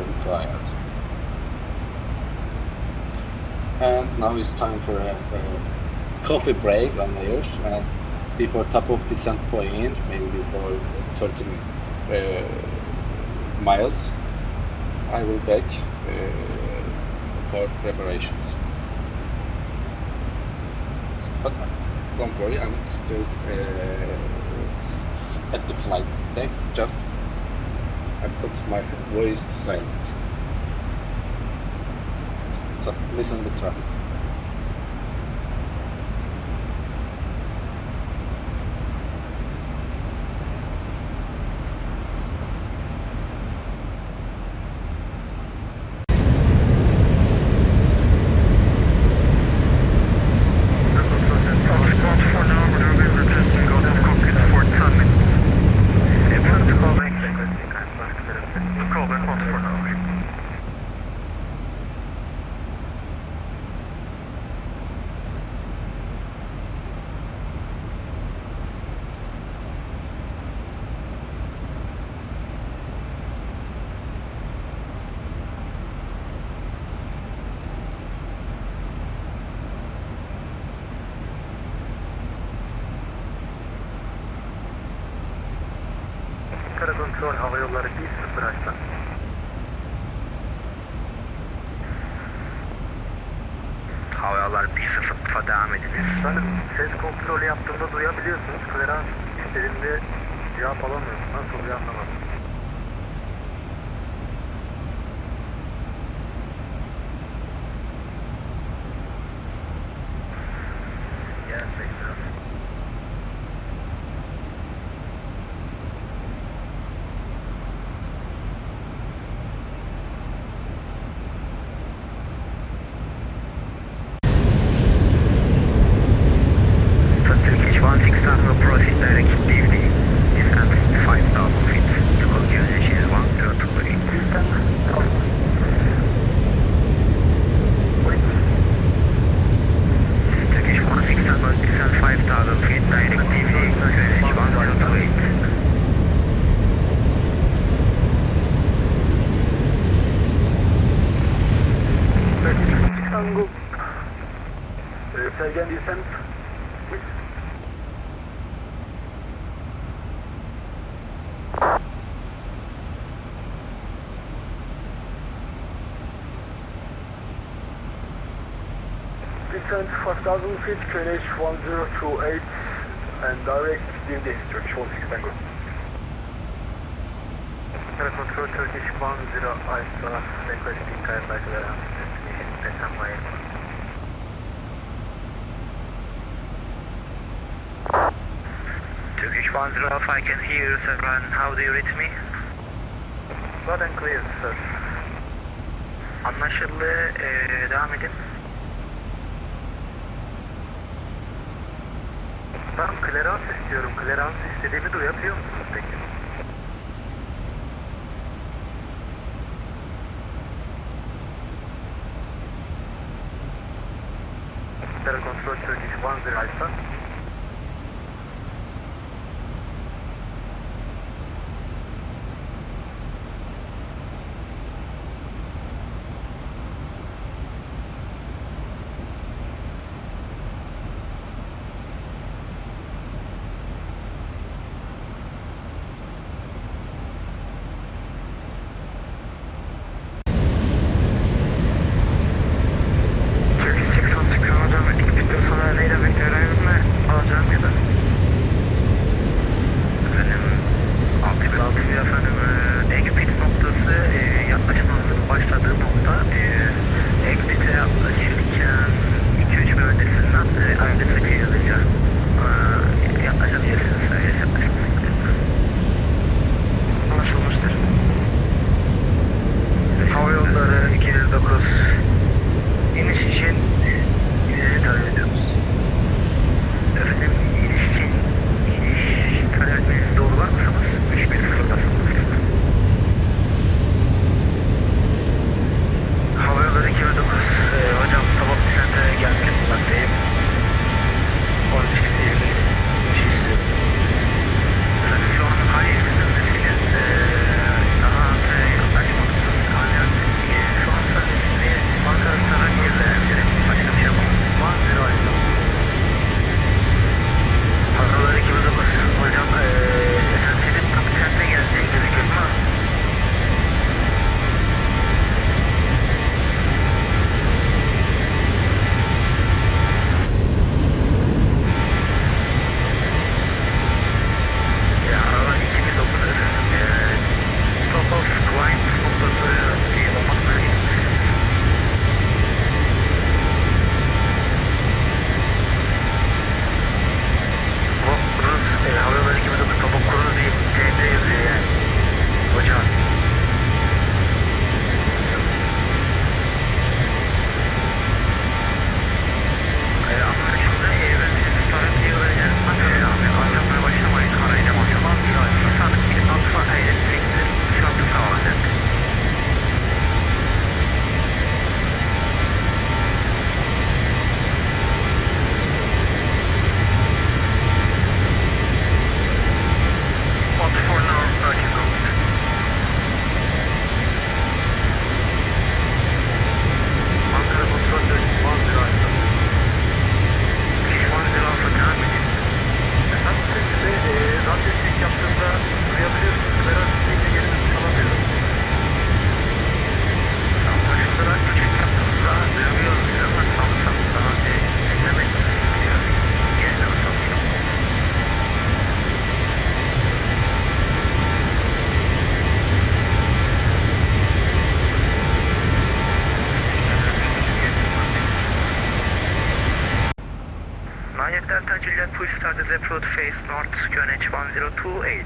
Speaker 1: required. And now it's time for a coffee break on the air, and before top of descent point, maybe before 30 miles, I will back for preparations. But don't worry, I'm still at the flight deck. Just I put my voice to silence. So listen to the traffic.
Speaker 9: Kara kontrol, hava yolları 1-0 açtan.
Speaker 6: Hava yolları 1-0'a devam ediniz.
Speaker 9: Sanırım ses kontrolü yaptığımda duyabiliyorsunuz. Klerans istediğimde cevap alamıyorsun. Nasıl oluyor anlamadım.
Speaker 6: Turkish 161 will proceed directly descent 5,000 feet to position 102. Turkish 161 will descend 5,000 feet directly to 102.
Speaker 9: Tango. Sergen descent. Please. Descent 5,000 feet, QNH 1028, and direct DMD, Turkish 16 Tango. Kara kontrol, Turkish 10 Alpha, requesting 𝗙𝗏𝗏𝗏𝗏, destination Istanbul Airport.
Speaker 6: Turkish 10 Alpha, I can hear you, sir. And how do you read me?
Speaker 9: Loud and clear, sir.
Speaker 6: Anlaşıldı. Devam edin.
Speaker 9: Ben klerans istiyorum. Klerans istediğimi duyabiliyor musunuz peki?
Speaker 6: for Turkish 10 Alpha. Delta Juliet, push started approach face north, QNH 1028.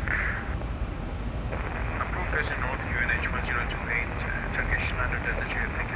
Speaker 7: Approach facing north, QNH 1028, Turkish standard Delta Juliet, thank you.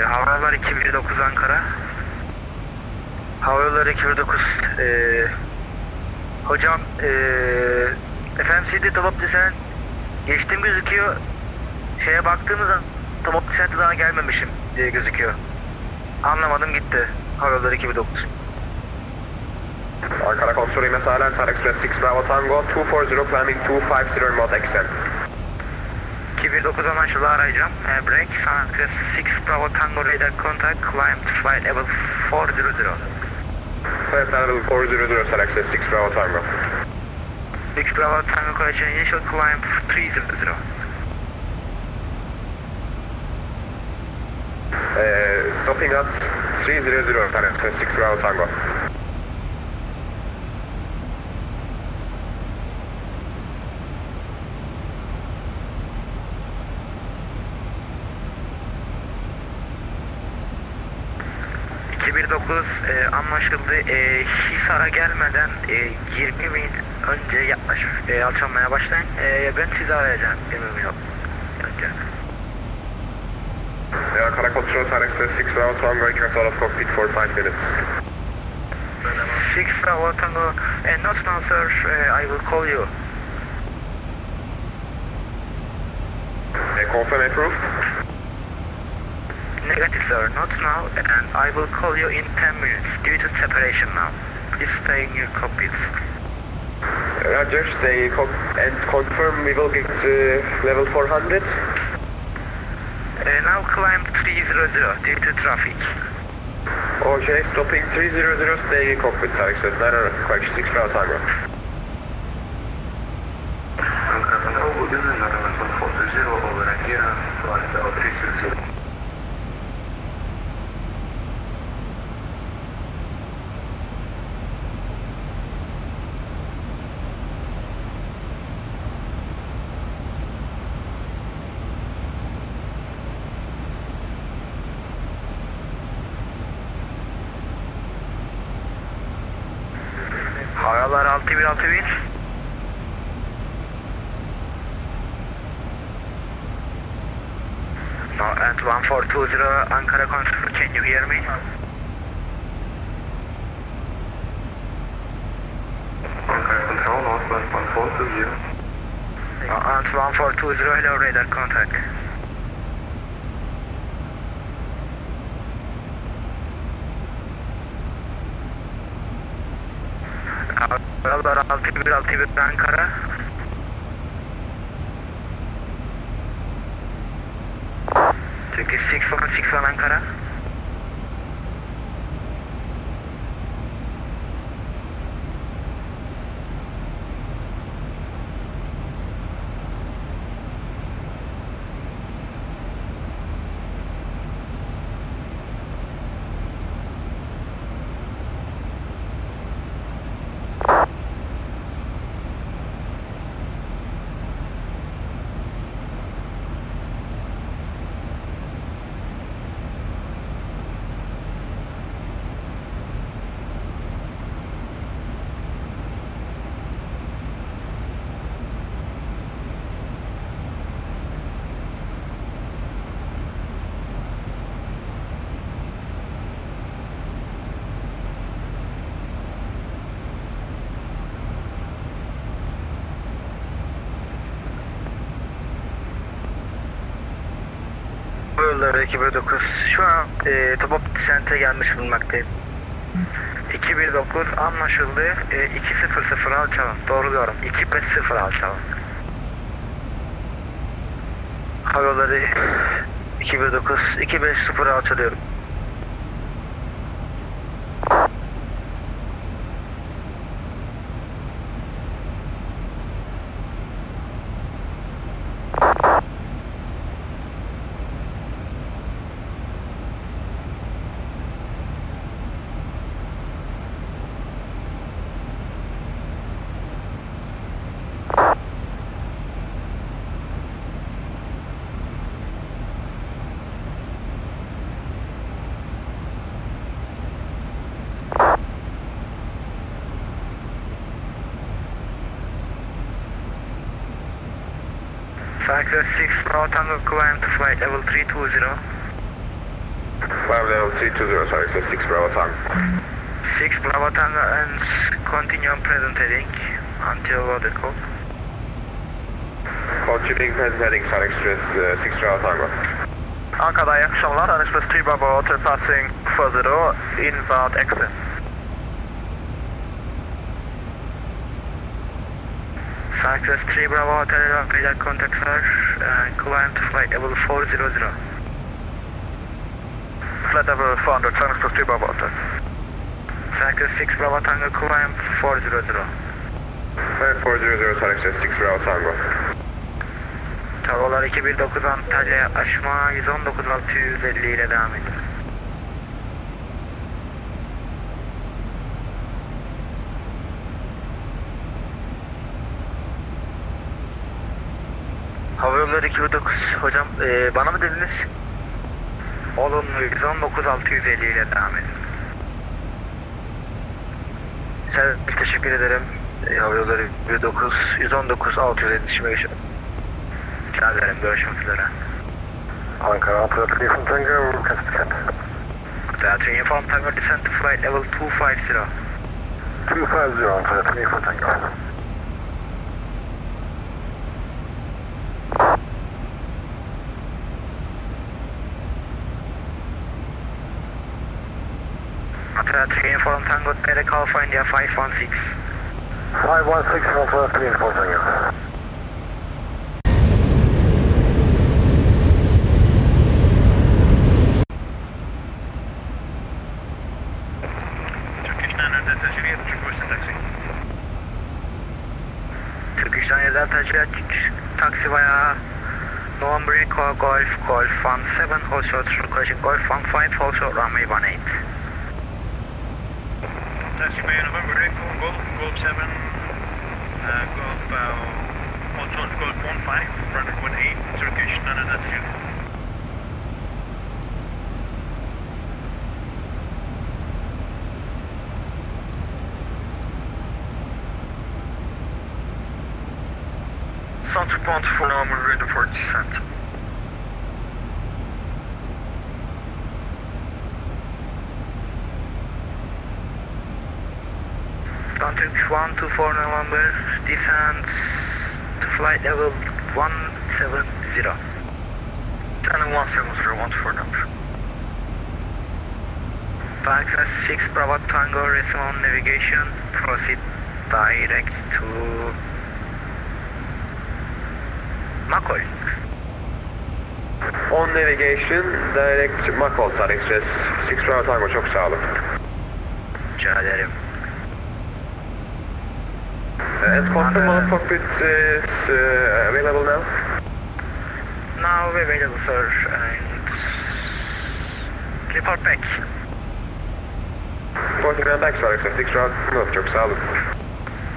Speaker 6: Havayolları 219 Ankara. Havayolları 219. Hocam FMC'de Top Descent geçtim gözüküyor. Şeye baktığımız zaman Top Descent'e daha gelmemişim diye gözüküyor. Anlamadım gitti. Havayolları 219.
Speaker 11: Ankara Kontrol Mesalen, Sun Express 6 Bravo Tango, 240 climbing 250 mod XN.
Speaker 6: 219 anlaşılı arayacağım. Break, Sun Express 6 Bravo Tango radar contact, climb to flight level 400.
Speaker 11: Flight level 400, Sun Express 6 Bravo Tango.
Speaker 6: 6 Bravo Tango correction, initial climb 300.
Speaker 11: Stopping at 300, Sun Express 6 Bravo Tango.
Speaker 6: 219 anlaşıldı. Hisar'a gelmeden 20 bin önce alçalmaya başlayın. Ben sizi arayacağım. 20 bin yok.
Speaker 11: Ankara Control, Sun Express 6 Bravo Tango, gets out of cockpit for 5 minutes.
Speaker 6: 6 Bravo Tango, not now sir, I will call you.
Speaker 11: Confirm approved?
Speaker 6: Negative sir, not now, and I will call you in 10 minutes due to separation now. Please stay in your cockpits.
Speaker 11: Roger, stay and confirm we will get level 400.
Speaker 6: Now climb 300 due to traffic.
Speaker 11: Okay, stopping 300, staying in cockpit, Sun Express 900, correction 6 Bravo Tango.
Speaker 6: Havalar 6161. No, and 1420 Ankara Control, can you hear me?
Speaker 11: Ankara Control, Northwest 1420.
Speaker 6: And 1420, hello radar contact. Havalar 6161 Ankara. Turkish 6161 Ankara. Yolları 219 şu an Top Sent'e gelmiş bulunmaktayım. 219 anlaşıldı. 200 alçalın. Doğruluyorum. 250 alçalın. Hava yolları 219 250 alçalıyorum. Cycler 6 Bravo Tango, climb to flight level 320.
Speaker 11: Climb level 320, sorry, so 6 Bravo Tango.
Speaker 6: 6 Bravo Tango and continue on present heading until loaded call.
Speaker 11: Continuing present heading, Sun Express 6 Bravo Tango.
Speaker 6: Ankara'da iyi akşamlar. Sun Express 3 Bravo, water passing 40, inbound exit. Cyclist 3 Bravo Hotel radar contact sir, climb to flight level 400. Flight level 400, Sun Express 3 Bravo Hotel. Cyclist 6 Bravo Tango, climb 400.
Speaker 11: Climb 400, Sun Express 6 Bravo Tango.
Speaker 6: Havalar 219 Antalya yaklaşma 119.650 ile devam ediyor. Hava yolları 209 hocam bana mı dediniz? Olumlu 119.650 ile devam edin. Sen teşekkür ederim. Hava yolları 119 600 iletişime geçelim. Rica ederim. Görüşmek üzere.
Speaker 11: Ankara Ataturk Uniform Tango, request descent.
Speaker 6: Ataturk Uniform Tango descent to flight level 250.
Speaker 11: 250, Ataturk Uniform Tango.
Speaker 6: Ataturk Uniform Tango direct Alpha India 516.
Speaker 11: 516, Ataturk Uniform Tango.
Speaker 6: Turkish Delta Juliet taxi via November Echo Golf 17, hold short requesting Golf 15, hold short runway 18.
Speaker 9: Taxi via November Echo Golf 7, hold short Golf 15, runway 18, Turkish Delta Juliet. Center point for now, we're ready for descent.
Speaker 6: Takeoff 124 November, descent to flight level 170.
Speaker 9: Channel 170, 124 number.
Speaker 6: Access 6 Bravo Tango, resume on navigation, proceed direct to Makol.
Speaker 11: On navigation, direct Makol side express 6 Bravo Tango, çok sağ olun.
Speaker 6: Rica ederim.
Speaker 11: And confirm all cockpit is available now?
Speaker 6: Now available, sir, and report back.
Speaker 11: Reporting and back side express 6 Bravo Tango, çok sağ olun.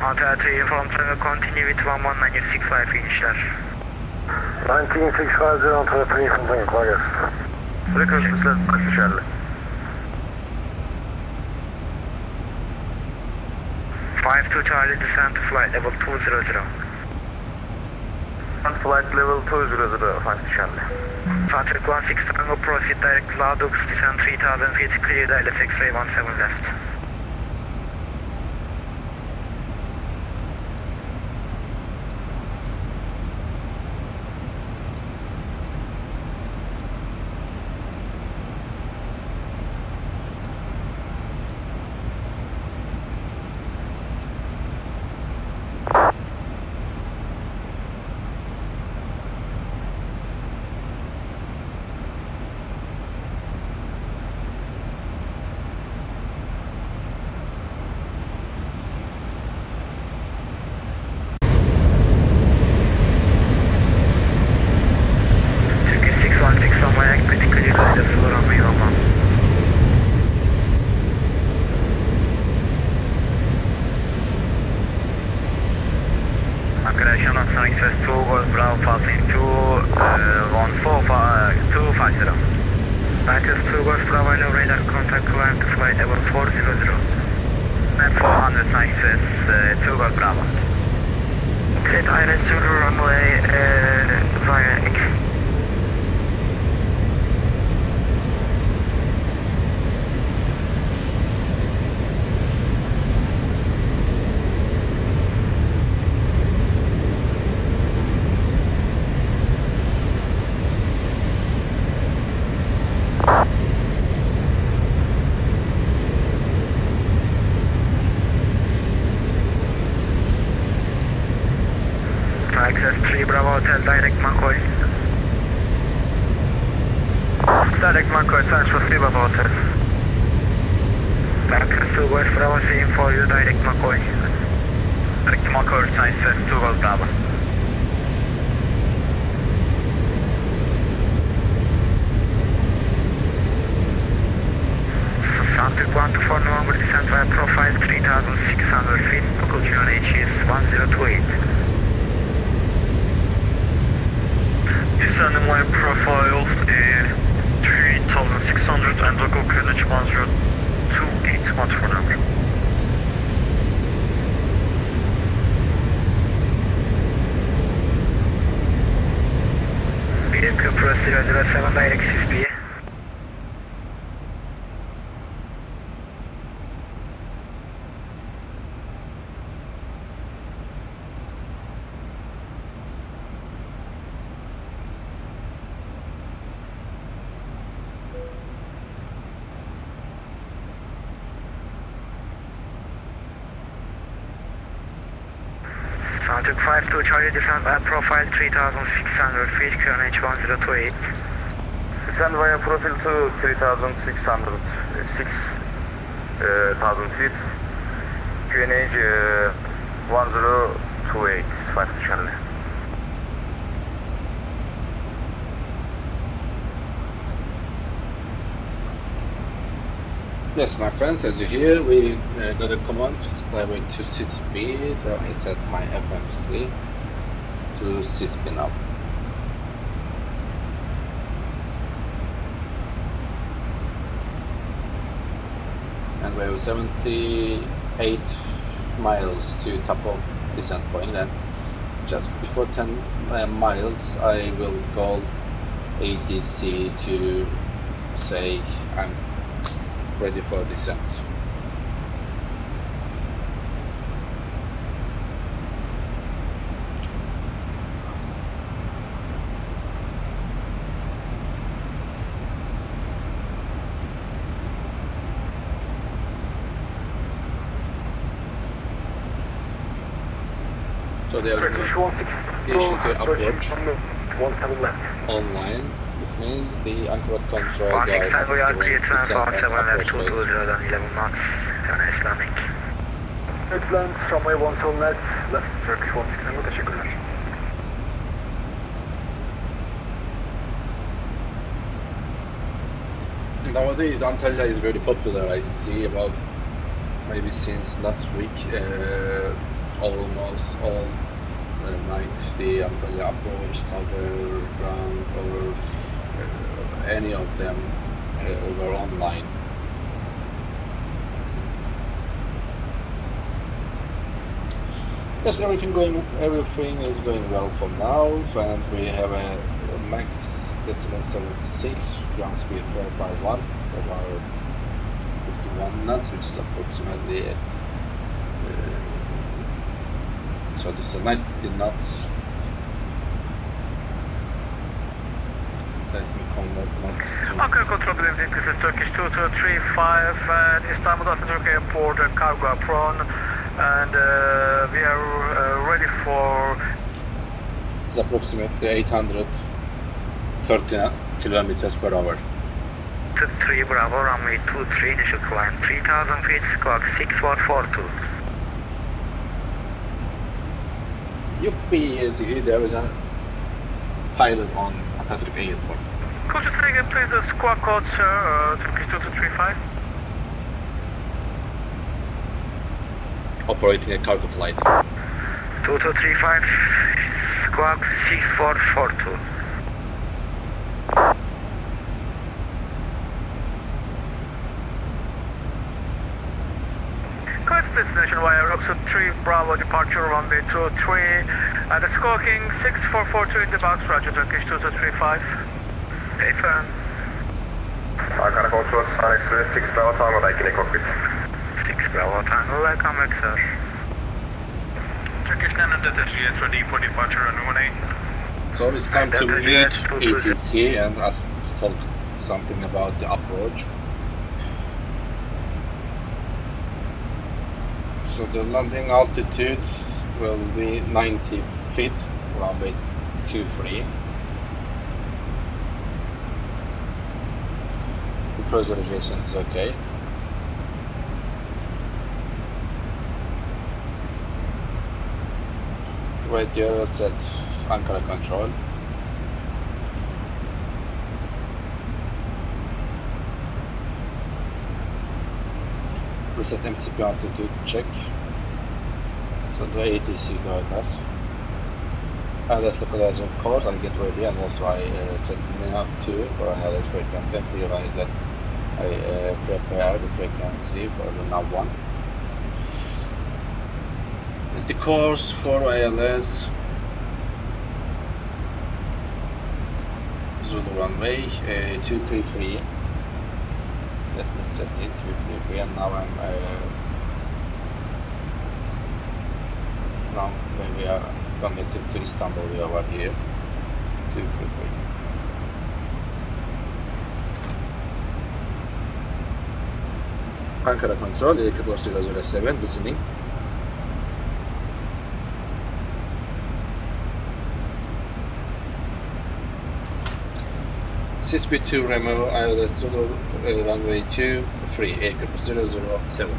Speaker 6: Ataturk Uniform Tango, continue with 11965 inişler.
Speaker 11: 19650 on Ataturk Uniform Tango, kolay gelsin.
Speaker 6: Request
Speaker 11: Charlie.
Speaker 6: 52 Charlie, descent to flight level 200.
Speaker 11: Flight level 200, 52 Charlie.
Speaker 6: Ataturk 16 Tango, proceed direct to Ladux, descent 3000 feet, clear direct X-ray 17 left. Access 3 Bravo Hotel, direct McCoy. Direct McCoy, search for 3 Bravo Hotel. Access 2 Golf Bravo, same for you, direct McCoy. Direct McCoy, access 2 Golf Bravo. Takeoff 124 November, descent via profile 3600 feet, local QNH is 1028.
Speaker 9: Descending via profile 3600 and local QNH 1028, 124 number.
Speaker 6: 007 direct SISPI. Ataturk 52 Charlie, descend by profile 3,600 feet, QNH 1028.
Speaker 9: Descend via profile to 3,600, 6,000 feet, QNH 1028, 52 Charlie.
Speaker 1: Yes, my friends, as you hear, we got a command direct to SISPI, so I set my FMC to SISPI now. And we have 78 miles to Takeoff descent point, and just before 10 miles I will call ATC to say I'm ready for descent. So there is no issue to approach online. This means the anchor control guard has to descend and approach phase.
Speaker 6: 11 knots, Islamic.
Speaker 9: Excellent, runway 17 net, left Turkish 16, teşekkürler.
Speaker 1: Nowadays, Antalya is very popular. I see about maybe since last week, almost all night the Antalya approach, tower, ground, or any of them were online. Yes, everything is going well for now, and we have a max decimal 76, ground speed 451 for our 51 knots, which is approximately so this is 90 knots. Let me convert knots to...
Speaker 6: Anchor control building, this is Turkish 2235 and Istanbul Ataturk Airport cargo apron, and we are ready for...
Speaker 1: It's approximately 830 kilometers per hour.
Speaker 6: 3 Bravo, runway 23, initial climb 3000 feet, squawk 6442.
Speaker 1: Yuppie, as you hear, there is a pilot on Ataturk Airport.
Speaker 6: Could you say again please the squawk code, sir, Turkish 2235?
Speaker 1: Operating a cargo flight.
Speaker 6: 2235, squawk 6442. Correct destination via Oxford 3 Bravo departure runway 23 and the squawking 6442 in the box, roger Turkish 2235. Affirm.
Speaker 11: Ankara control, Sun Express 6 Bravo Tango, back in the cockpit.
Speaker 6: 6 Bravo Tango, welcome back sir.
Speaker 9: Turkish 900 ready for departure on 18.
Speaker 1: So it's time to meet ATC and ask to talk something about the approach. So the landing altitude will be 90 feet, runway 23. The pressurization is okay. Radio set Ankara control. Reset MCP altitude check. So the ATC guide us. And that's the collision course. I get ready, and also I set nav 2 for ILS frequency and realize that I prepare the frequency for the nav 1. The course for ILS Zulu runway 233. Let me set it 233, and now I'm now when we are coming to Istanbul, we are over here 233. Ankara control, Aircraft 007, listening. SISPI 2 Remo, ILS Zulu, runway 23, Aircraft 007.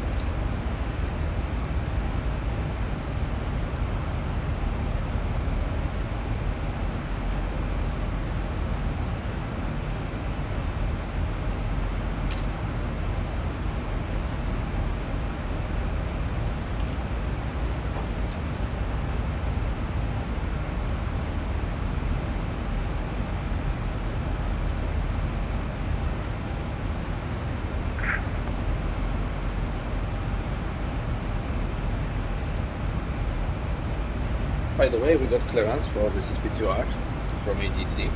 Speaker 1: By the way, we got clearance for the SISPI-2 art from ATC.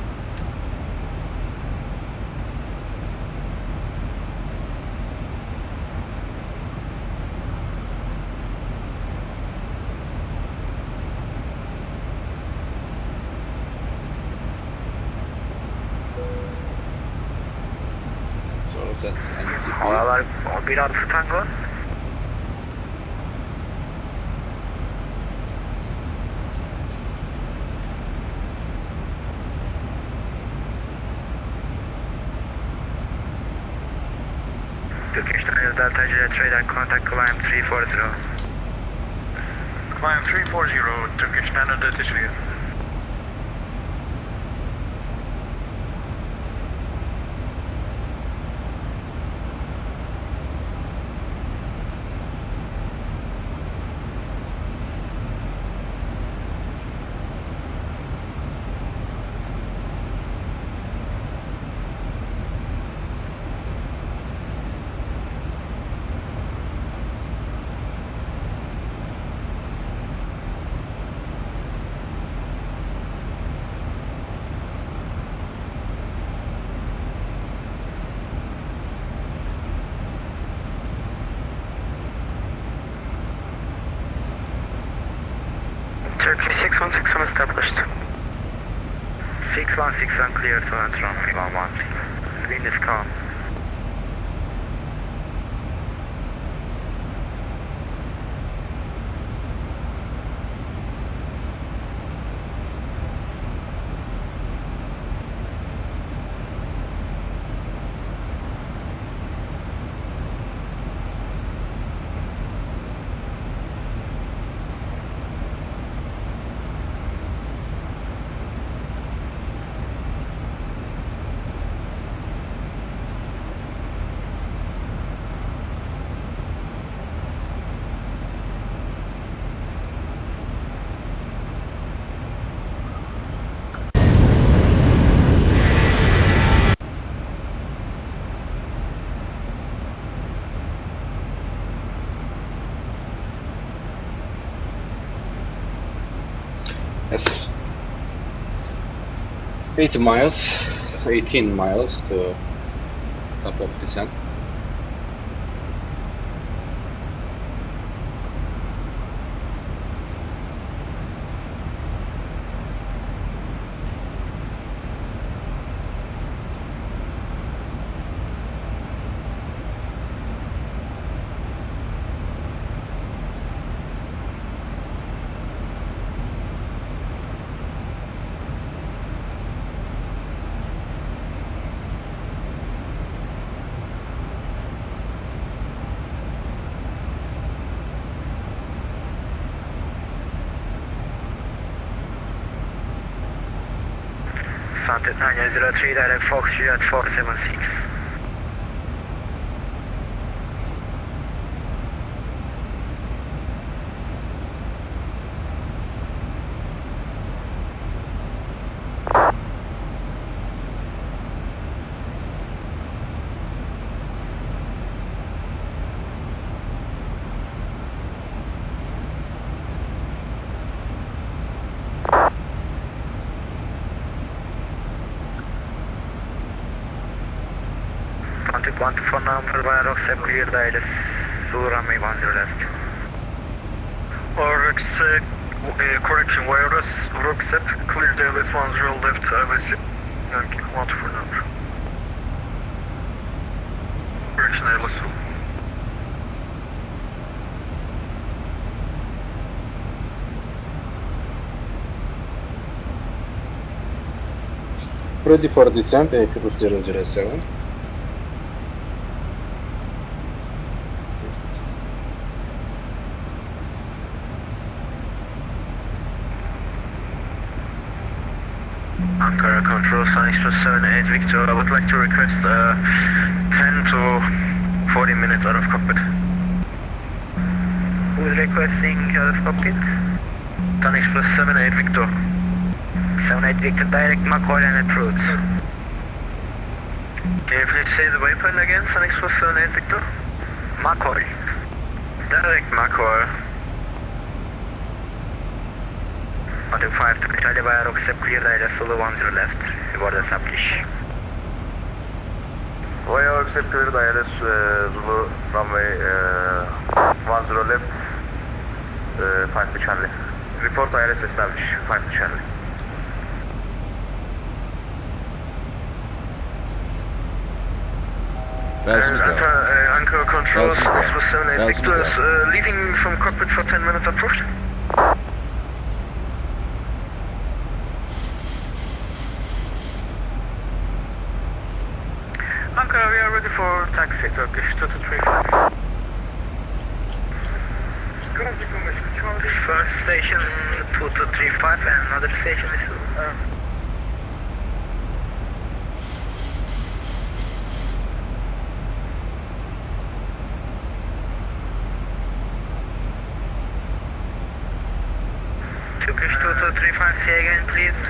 Speaker 1: So that's NCP.
Speaker 6: Oralar 16 Tango. Turkish Delta Juliet radar contact climb 340.
Speaker 9: Climb 340, Turkish Nano Delta Juliet.
Speaker 6: Turkish 6161 established. 6161 clear to land runway 11. Wind is calm.
Speaker 1: Yes. 18 miles to top of descent.
Speaker 6: Sunset 903, direct Fox Juliet 476. 124 number via Roxep, clear the ILS, Zulu runway 10 left.
Speaker 9: Correction, via Roxep, clear the ILS 10 left, ILS Yankee 124 number. Correction, ILS Zulu.
Speaker 1: Ready for descent, CYPRUS 007.
Speaker 6: Ankara Control, Sun Express 78 Victor, I would like to request 10 to 40 minutes out of cockpit. Who is requesting out of cockpit? Sun Express 78 Victor. 78 Victor, direct McCoy and approach. Can you please say the waypoint again, Sun Express 78 Victor? McCoy. Direct McCoy. 125 to Charlie via Roxep, clear the ILS Zulu 10 left, reward established.
Speaker 11: Via Roxep, clear the ILS Zulu runway 10 left, 5 to Charlie. Report ILS established, 5 to Charlie.
Speaker 6: Ankara Control, Express 78 Victor, leaving from cockpit for 10 minutes approach. Ankara, we are ready for taxi, Turkish 2235. First station 2235 and another station is... Turkish 2235, say again please.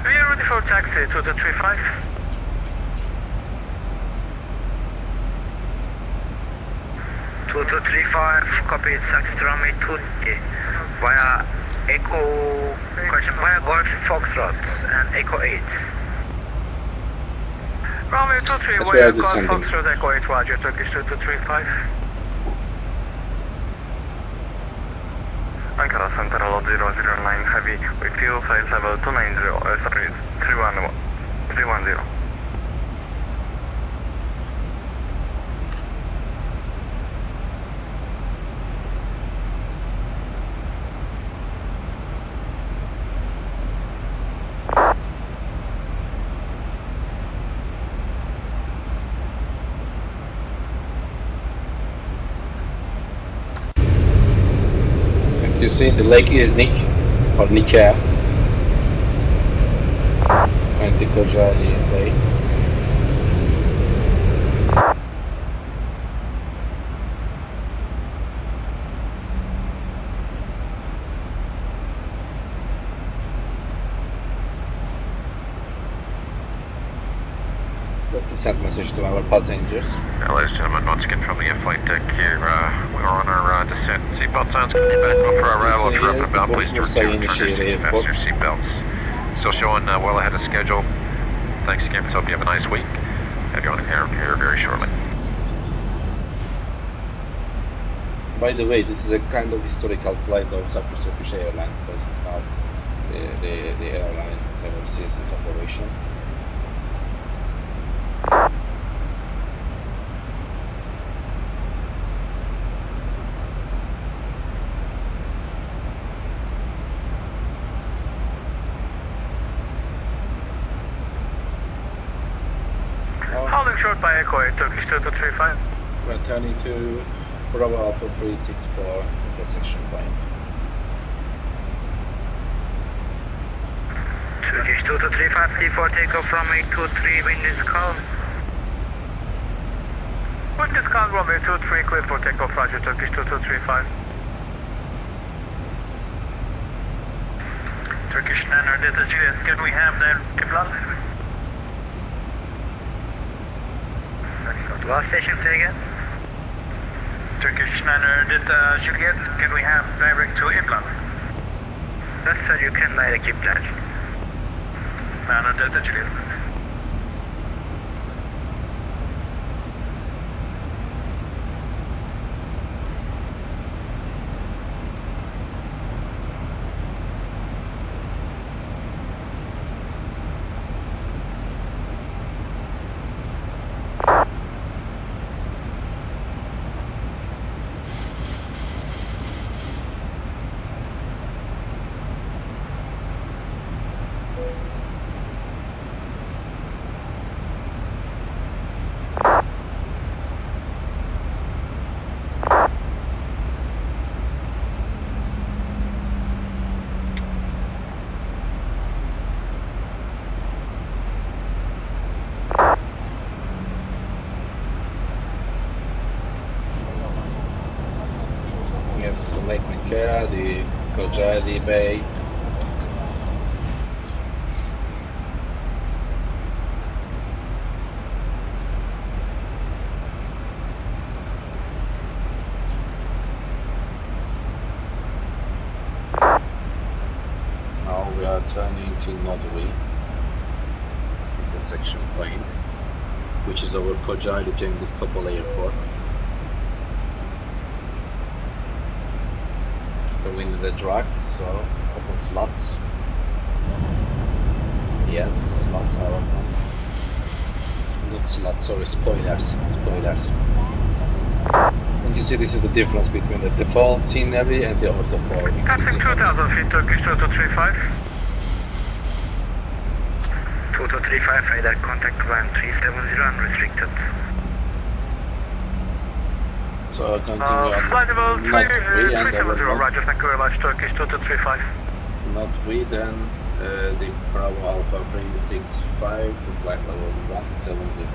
Speaker 6: We are ready for taxi 2235. 2235, copy, taxi to runway 20 via Echo, via Golf Foxtrot and Echo 8. Runway 23 via Golf Foxtrot, Echo 8, Roger, Turkish 2235.
Speaker 11: Ankara Central 009 Heavy, with fuel size level 290, 310.
Speaker 1: You see the lake is or Nicosia and the 𝗙𝗏𝗿𝗏𝗏. Send message to our passengers.
Speaker 7: Ladies and gentlemen, once again from the flight deck here, we are on our descent. Seatbelt signs going to be back up for our arrival. If you're up and about, please do return your seatbelts. Still showing well ahead of schedule. Thanks again. Hope you have a nice week. Have you on here very shortly.
Speaker 1: By the way, this is a kind of historical flight of CYPRUS Turkish Airlines because it's now the airline never ceased its operation.
Speaker 6: Holding short by Echo 8, Turkish 2235.
Speaker 1: We're turning to Bravo Alpha 364 intersection point.
Speaker 6: Turkish 2235, T4 takeoff from 823, wind is calm. Wind is calm, runway 23, clear for takeoff, Roger, Turkish 2235. Turkish 900, can we have the Kiblan? Last station, say again. Turkish 900, Juliet, can we have direct to Iblan? Yes, sir, you can direct Iblan. 900, Juliet.
Speaker 1: 𝗥𝗙𝗦𝗵𝗁. Now we are turning to Nodwi, intersection plane, which is over 𝗥𝗙𝗦𝗵𝗁 Airport. The wind in the track, so open slots. Yes, slots are open. Not slots, sorry, spoilers. And you see this is the difference between the default scenery and the auto forward.
Speaker 9: Passing 2000 feet, Turkish 2235. 2235, radar contact climb 370 unrestricted.
Speaker 1: So I'll continue
Speaker 9: flight level
Speaker 1: on not we and
Speaker 9: 370, roger, thank you very much, Turkish 2235.
Speaker 1: Not we, then the Bravo Alpha 365 to flight level 170.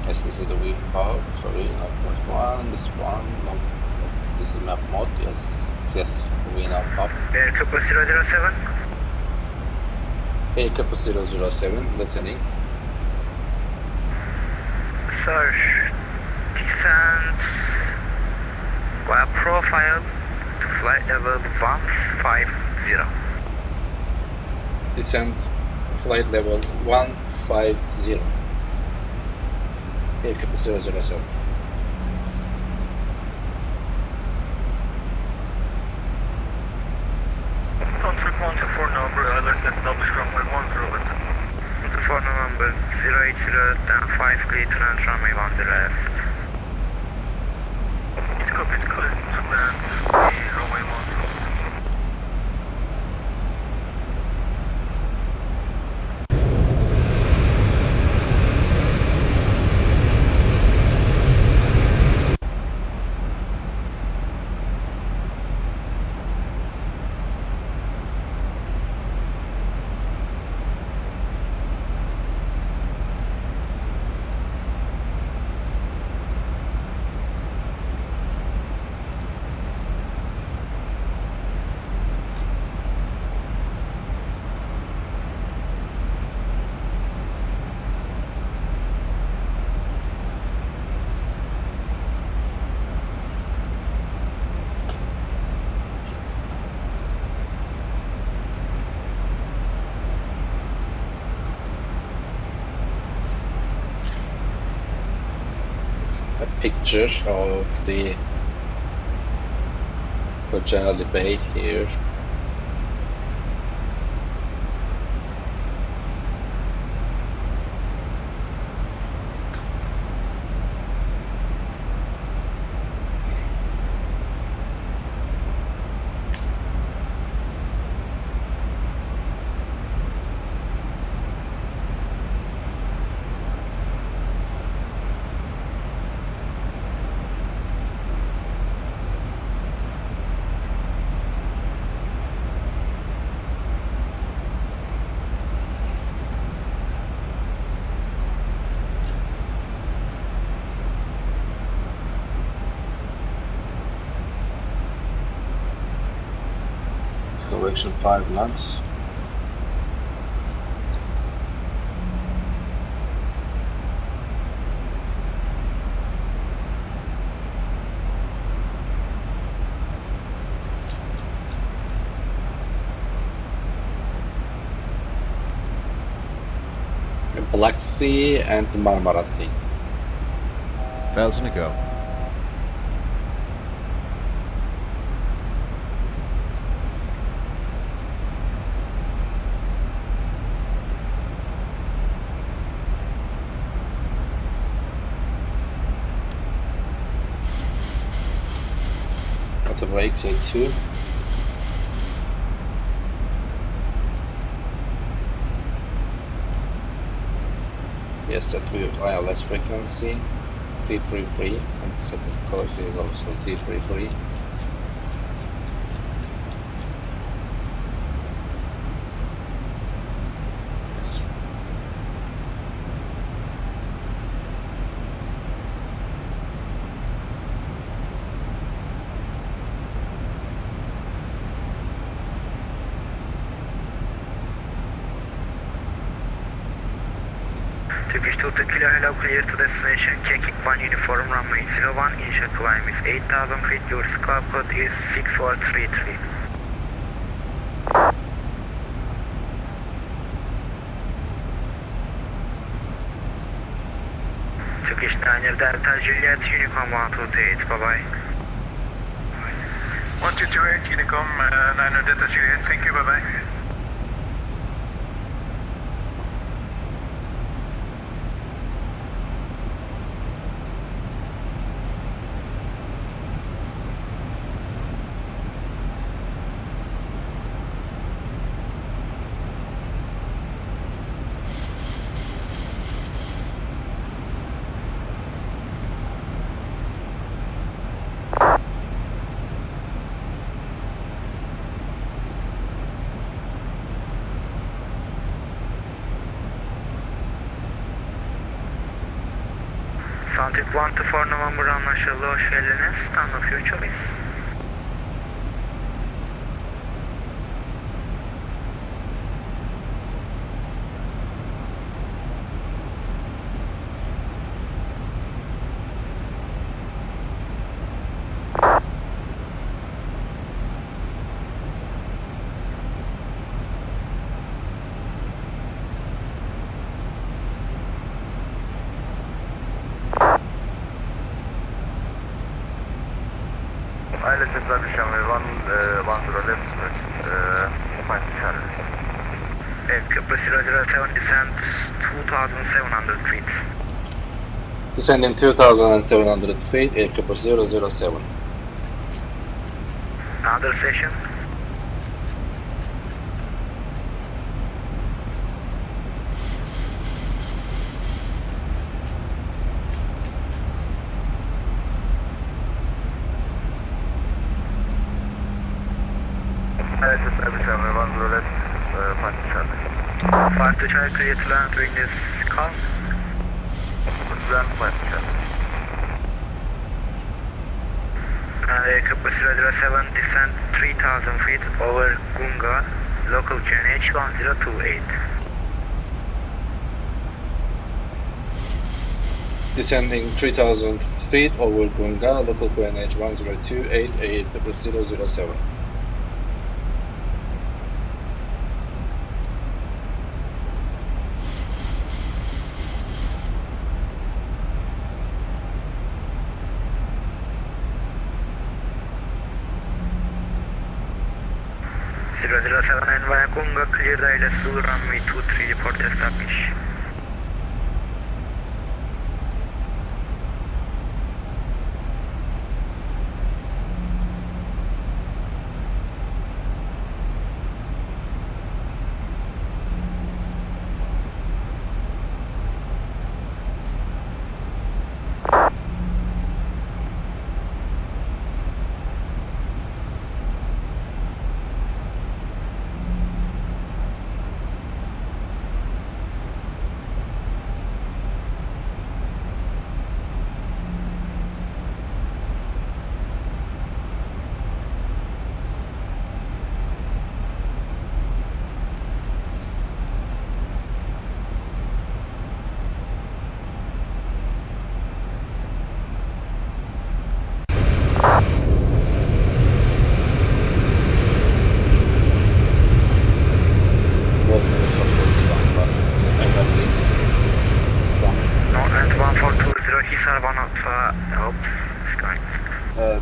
Speaker 1: Yes, this is the weak power, sorry, not point one, this one, no, this is map mode, yes, we now up.
Speaker 9: AIRLINES 007.
Speaker 1: AIRLINES 007, listening.
Speaker 9: Search, descent, via profile to flight level 150.
Speaker 1: Descent, flight level 150. AIRLINES 007.
Speaker 9: Contact 124 number, address established runway 10. 24 number 080, then 5 clear to land runway 10 left. It's copied, clear to land runway 10.
Speaker 1: Picture of the 𝗥𝗙𝗦𝗵𝗁 here. Correction 5 knots. Black Sea and Marmara Sea.
Speaker 5: 1,000 to go.
Speaker 1: Auto brakes A2. Yes, set with ILS frequency 333, and set of course is also 333.
Speaker 6: Turkish 2 to Kilo, hello, clear to destination, checking 1 uniform, runway 01, initial climb is 8,000 feet, your squawk code is 6433. Turkish Daniel Delta Juliet, Unicom 128, bye-bye.
Speaker 9: 1228, Unicom 90 Delta Juliet, thank you, bye-bye. Soundtrack 1 to 4 November anlaşıldı, hoş geldiniz. Stand of your choice.
Speaker 11: ILS established runway 10 left, 5 Charlie.
Speaker 6: CYPRUS 007, descent 2,700 feet.
Speaker 1: Descending 2,700 feet, CYPRUS 007.
Speaker 6: Another session.
Speaker 11: ILS established runway 10 left, 5 Charlie.
Speaker 6: 5 to Charlie, clear to land, wind is calm.
Speaker 11: Land 5 Charlie.
Speaker 6: CYPRUS 007, descent 3,000 feet over Gunga, local GIRNE 1028.
Speaker 1: Descending 3,000 feet over Gunga, local QNH 1028, CYPRUS 007.
Speaker 6: and via Gunga, clear the ILS runway 23, report established.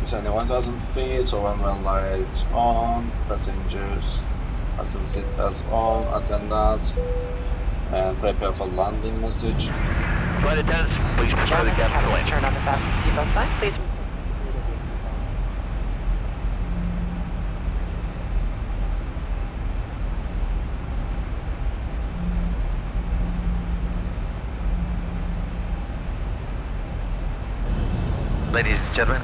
Speaker 1: Descending 1,000 feet, so when lights on, passengers fasten seatbelts on, attendants, and prepare for landing message.
Speaker 12: Flight attendants, please prepare the cabin for landing.
Speaker 8: Turn on the fasten seatbelt sign, please.
Speaker 12: Ladies and gentlemen,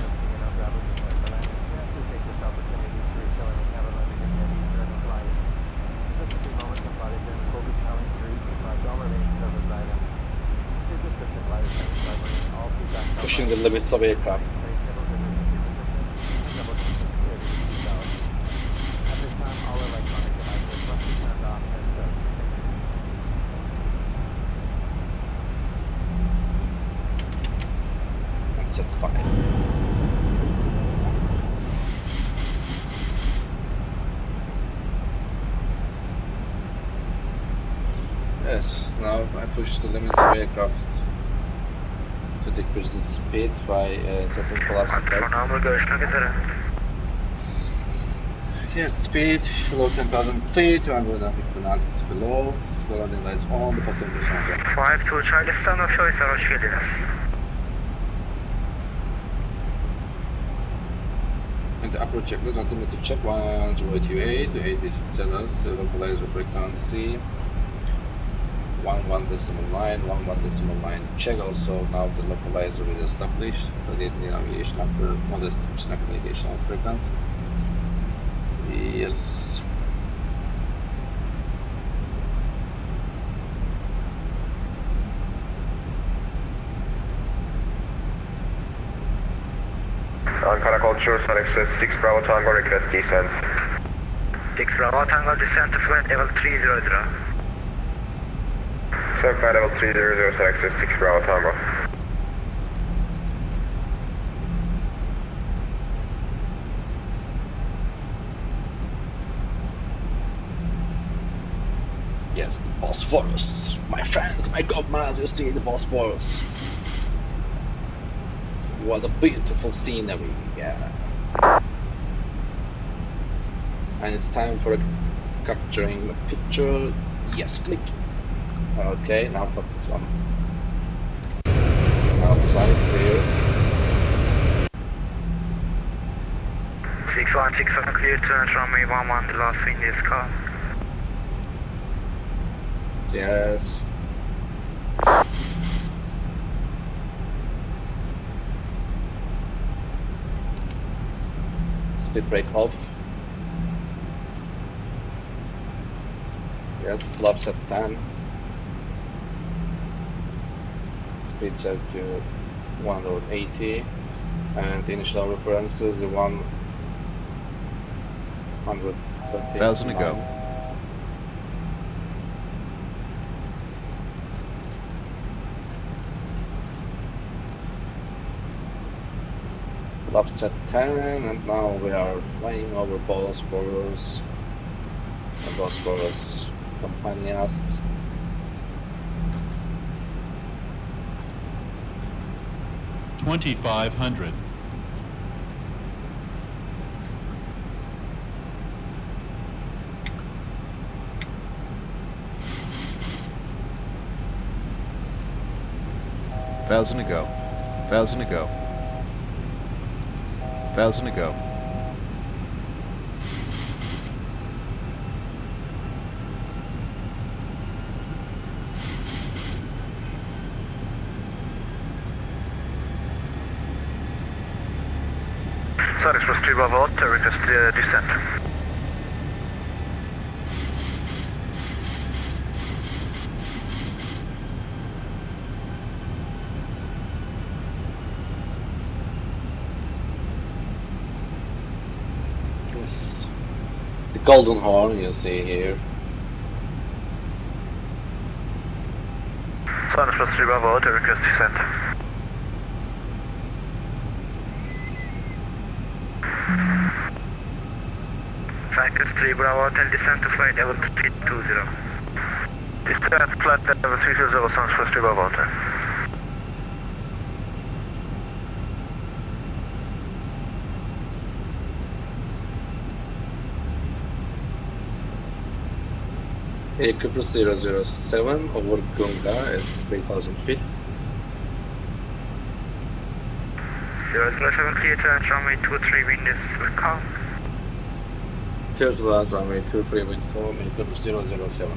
Speaker 1: Pushing the limits of aircraft. Yes, now I push the limits of aircraft to decrease the speed by setting collapse effect. Yes, speed below 10,000 feet, 250 knots below. The landing lights on, the passengers on deck.
Speaker 6: 5-2 Charlie Stand-Up Choice'lar hoş geldiniz.
Speaker 1: And the approach checklist, altimeter check 1028 to 86 localizer frequency 11.9 check. Also now the localizer is established, the navigation after modest navigation frequency. Yes.
Speaker 11: Ankara Control, access 6 Bravo Tango, request descent.
Speaker 6: 6 Bravo Tango, descent to flight level 300.
Speaker 11: 7 flight level 300, access 6 Bravo Tango.
Speaker 1: Yes, the Bosphorus. My friends, my godmas, you see the Bosphorus. What a beautiful scenery, yeah. And it's time for capturing the picture. Yes, click. Okay, now focus on outside clear.
Speaker 6: 6161 clear, turn runway 11, the last wind is calm.
Speaker 1: Yes. Speed brake off. Yes, flaps at 10. Speed set to 180. And initial reference is 130.
Speaker 5: 1,000 to go.
Speaker 1: Flaps at 10, and now we are flying over Bosphorus. The Bosphorus accompany us.
Speaker 13: $2,500.
Speaker 5: $1,000 to go. 1,000 to go. 1,000 to go.
Speaker 11: Sorry, for 3 Bravo, request descent.
Speaker 1: The golden horn you see here.
Speaker 11: Sorry, for 3 Bravo, request descent.
Speaker 6: Falcons 3 Bravo Hotel, descent to flight level 320.
Speaker 11: Descent flight level 320, sounds for 3 Bravo Hotel.
Speaker 1: CYPRUS 007 over Gunga at 3,000 feet.
Speaker 6: 007 clear to runway 23, wind is calm.
Speaker 1: Clear to land, runway 23, wind calm, CYPRUS 007.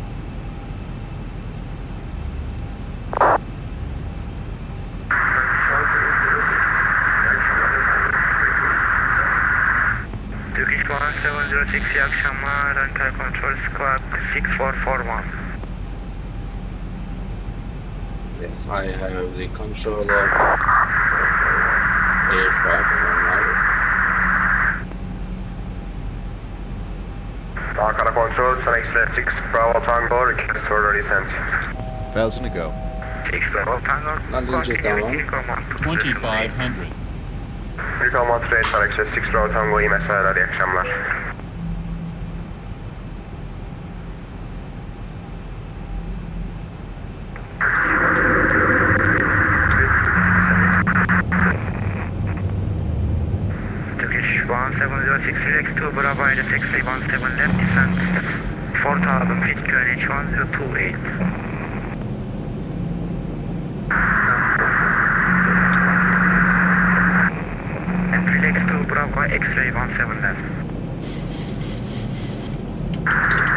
Speaker 6: Turkish 1706, iyi akşamlar, Ankara Control Squad 6441.
Speaker 1: Yes, I have the control of aircraft now.
Speaker 11: Ankara Control, select 6 Bravo Tango, request further descent.
Speaker 5: 1,000 to go.
Speaker 6: 6 Bravo Tango,
Speaker 1: Landing jet down.
Speaker 13: 2,500.
Speaker 11: Recall Monterey, select 6 Bravo Tango, iyi mesailer, iyi akşamlar.
Speaker 6: 6 relax to Bravo ile taxi 17 left, descent 4,000 feet, QNH 1028. And relax to Bravo X-ray 17 left.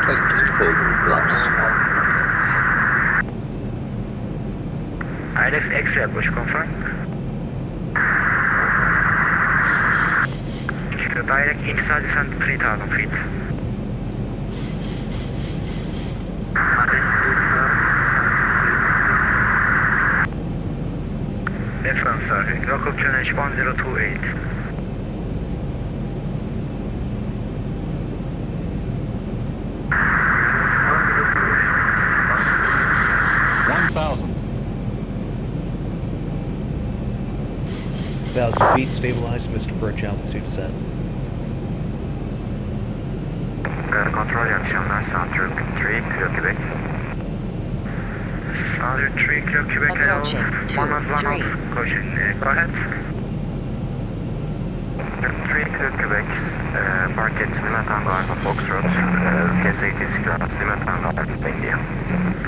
Speaker 1: That's full laps.
Speaker 6: ILS X-ray approach confirm. Direct inside descent 3,000 feet. F1 sir, local QNH 1028.
Speaker 14: Thousand feet, stabilized, Mr. Birch, altitude set.
Speaker 11: Control, iyi akşamlar. Ataturk 3, Kilo Quebec.
Speaker 6: Ataturk 3, Kilo Quebec, hello.
Speaker 4: Approaching 2, 3.
Speaker 6: Caution, go ahead.
Speaker 11: 3, Kilo Quebec. Park at Lima Tango Alpha Foxtrot. KC-KTD, Lima Tango Alpha India.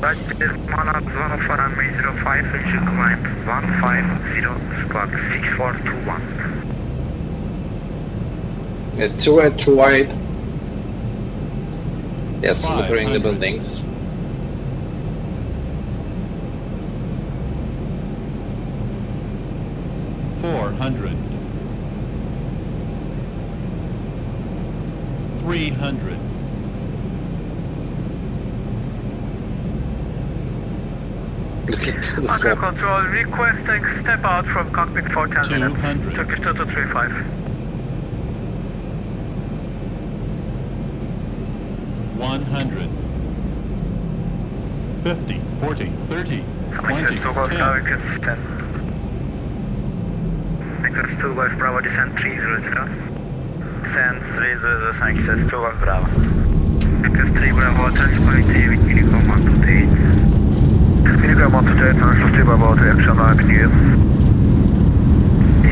Speaker 6: Roger, Monarch 105, will you climb 150 squawk 6421.
Speaker 1: It's too wide. Yes, monitoring the buildings.
Speaker 13: $400. $300.
Speaker 1: Look at the
Speaker 6: Under
Speaker 1: step.
Speaker 6: control, requesting step out from cockpit 410
Speaker 13: 200.
Speaker 6: Turkish 2235.
Speaker 13: 100. 50, 40, 30, 20, 10.
Speaker 6: Nicosia 2 Golf Bravo, descent 300. Descent 300, thank you, 2 Golf Bravo. Nicosia 3 Bravo, transport with Unicom 128.
Speaker 11: Unicom 128, Tango 3 Bravo, iyi akşamlar, Happy New Year.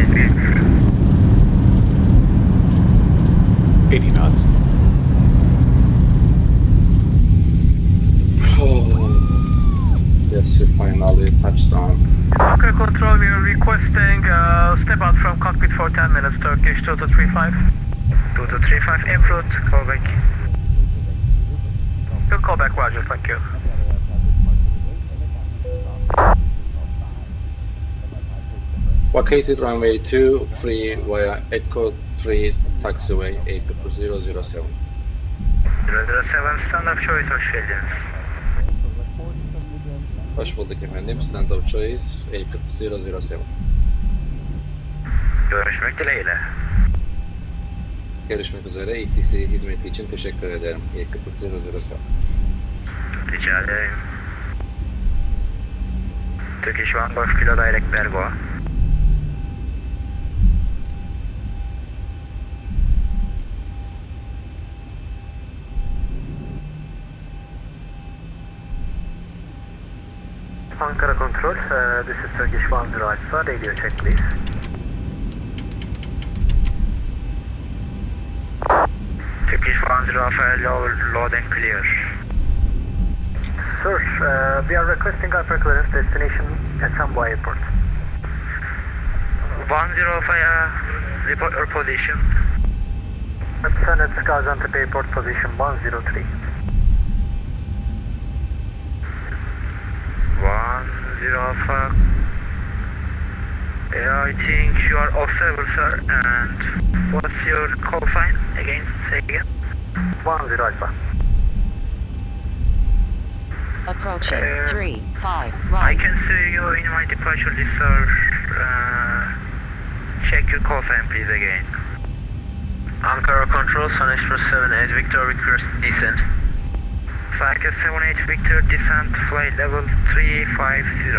Speaker 6: İzmir.
Speaker 14: 80 knots.
Speaker 1: Yes, we finally touched down.
Speaker 6: Okay, control, we are requesting step out from cockpit for 10 minutes, Turkish 2235. 2235, en route, call back. You'll call back, Roger, thank you.
Speaker 1: Vacated runway 2, free via Echo 3 taxiway, 𝗙𝗵𝗄𝗏.
Speaker 6: 007, stand-up choice, hoş geldiniz.
Speaker 1: Hoş bulduk efendim. Stand of choice 𝗙𝗵𝗄𝗏.
Speaker 6: Görüşmek dileğiyle.
Speaker 1: Görüşmek üzere. ATC hizmeti için teşekkür ederim. 𝗙𝗵𝗄𝗏.
Speaker 6: Rica ederim. Turkish 1 Golf Kilo Direct Bergo.
Speaker 11: Ankara Control, this is Turkish 10 Alpha, radio check please.
Speaker 6: Turkish 10 Alpha, load and clear.
Speaker 11: Sir, we are requesting upper clearance destination Istanbul Airport.
Speaker 6: 10 Alpha, report your position.
Speaker 11: Senate Gaziantep Airport position 103.
Speaker 6: 10 Alpha. I think you are observer, sir, and what's your call sign? Again, say again.
Speaker 11: 10 Alpha.
Speaker 4: Approaching 3, 5,
Speaker 6: I
Speaker 4: right.
Speaker 6: can see you in my departure list, sir. Check your call sign, please, again.
Speaker 9: Ankara Control, Sun Express 78, Victor request descent.
Speaker 6: Cycle 78 Victor, descent, flight level 350.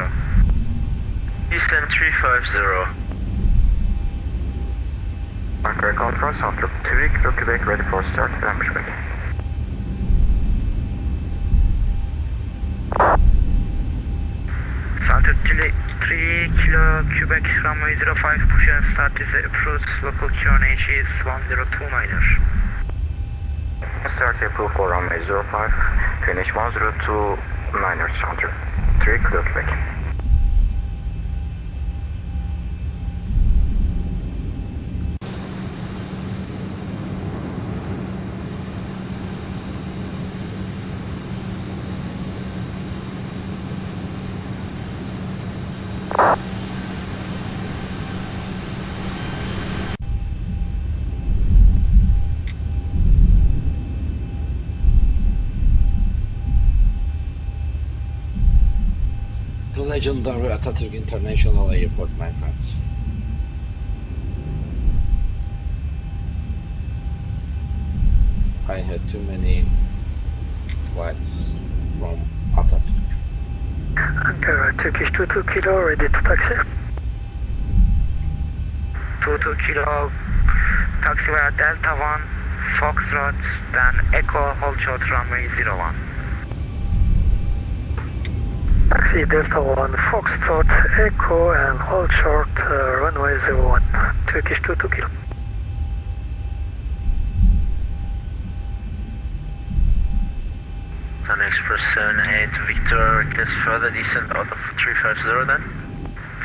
Speaker 9: Eastern 350.
Speaker 11: Ankara Control, Ataturk 2, Kilo Quebec, ready for start, Pushback.
Speaker 6: Ataturk 2 Kilo Quebec runway 05, push and start is approach, local QNH is 1029er.
Speaker 11: Start approve for runway 05, finish 1029er, counter. 3 Kilo Quebec.
Speaker 1: The legendary Ataturk International Airport, my friends. I had too many flights from Ataturk.
Speaker 6: Ankara, Turkish 22 Kilo, ready to taxi. 22 Kilo, taxi via Delta 1, Foxtrot, then Echo, hold short runway 01. Taxi Delta 1, Foxtrot, Echo, and hold short runway 01, Turkish 22 Kilo.
Speaker 9: Sun Express 78 Victor, request further descent out of 350 then?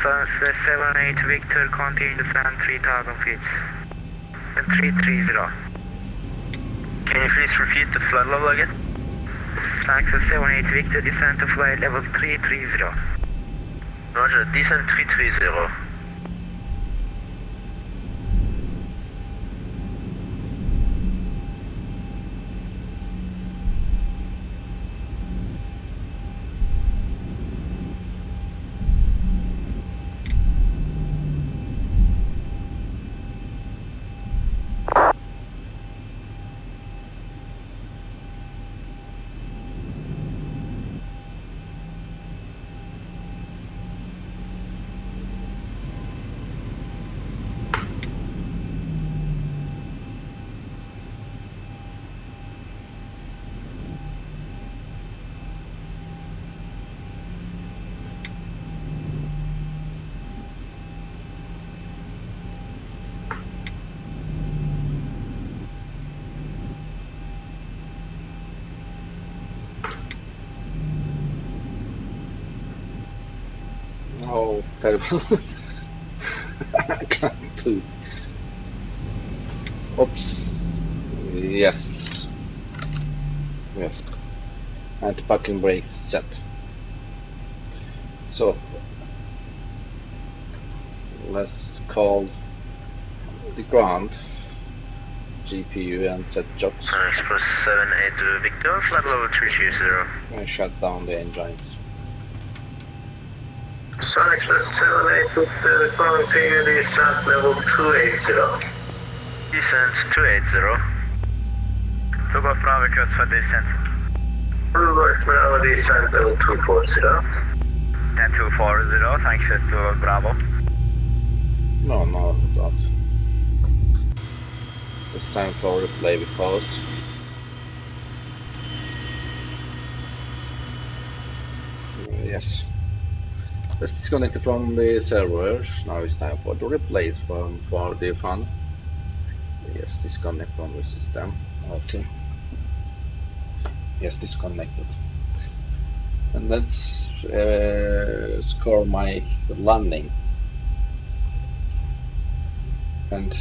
Speaker 6: Sun Express 78 Victor, continue descent 3000 feet. And 330.
Speaker 9: Can you please repeat the flight level again?
Speaker 6: Sun Express 78 Victor, descent to flight level 330.
Speaker 9: Roger, descent 330.
Speaker 1: Oh, terrible. I can't do. Oops. Yes. Yes. Anti-parking brakes set. So, let's call the ground GPU and set jobs.
Speaker 9: Sun Express 78 Victor, flight level 320.
Speaker 1: And shut down the engines.
Speaker 9: Sun Express 78 Victor, continue descent level 280. Descent 280. Takeoff Bravo request for descent.
Speaker 11: Bravo descent level 240.
Speaker 9: 10-240, thanks to Bravo.
Speaker 1: No, don't. It's time for replay because yes. Let's disconnect it from the server. Now it's time for the replays for the fun. Yes, disconnect from the system. Okay. Yes, disconnected. And let's score my landing. And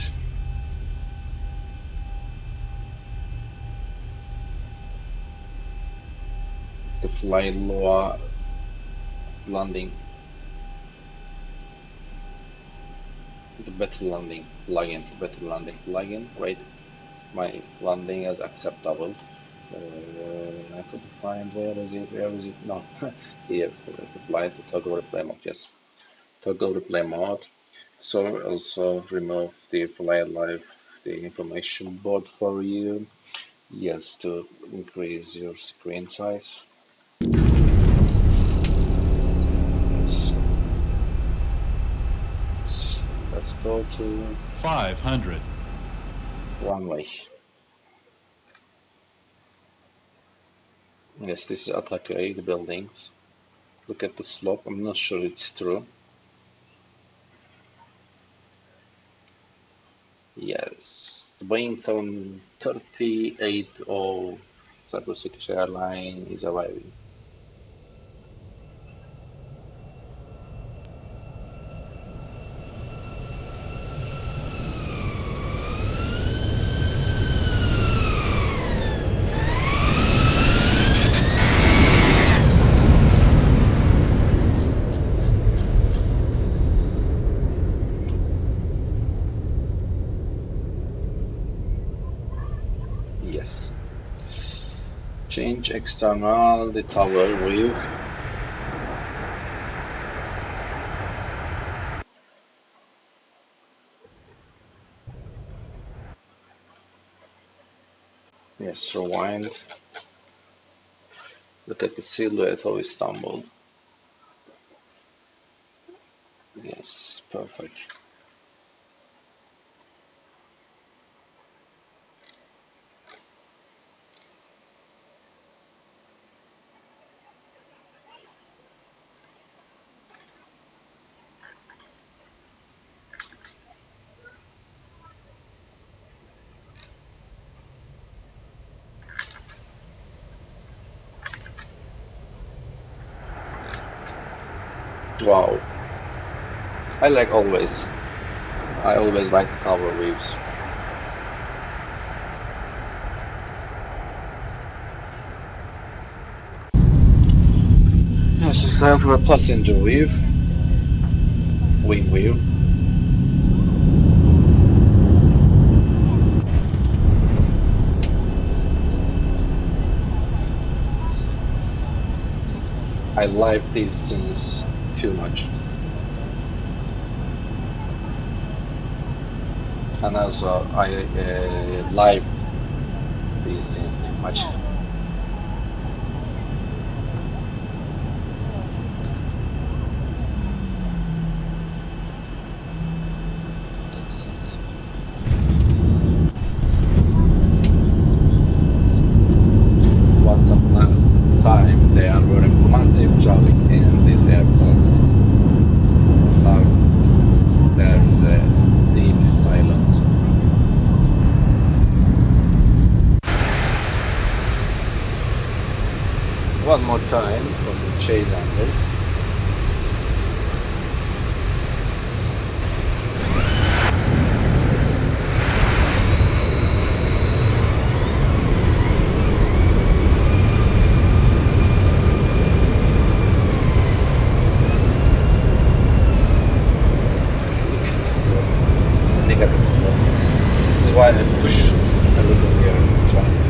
Speaker 1: the fly lower landing. The better landing plugin, right? My landing is acceptable. I could find where is it? No, here to fly to toggle replay mode. Yes, toggle replay mode. So also remove the fly live, the information board for you. Yes, to increase your screen size. Yes. Let's go to
Speaker 13: 500.
Speaker 1: Runway. Yes, this is LTAI, the buildings. Look at the slope. I'm not sure it's true. Yes, the Boeing 738 of Cyprus Turkish Airline is arriving. Yes. Change external, the tower view. Yes, rewind. Look at the silhouette of Istanbul. Yes, perfect. Wow. I always like the tower views. Yes, it's time for a passenger view. Wing view. I like these scenes too much. And also I like these scenes too much. Once upon a time there were massive traffic in this airport. Now there is a deep silence. One more time from the chase angle. Negative slope. This is why I push a little here, trust me.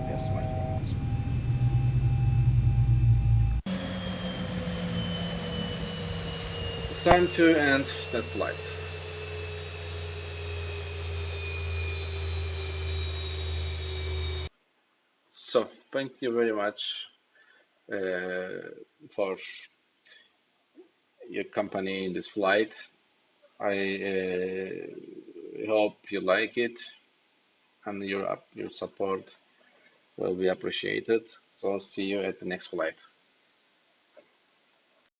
Speaker 1: Yes, my friends. It's time to end that flight. So, thank you very much for your company in this flight. I hope you like it and your support will be appreciated. So, see you at the next flight.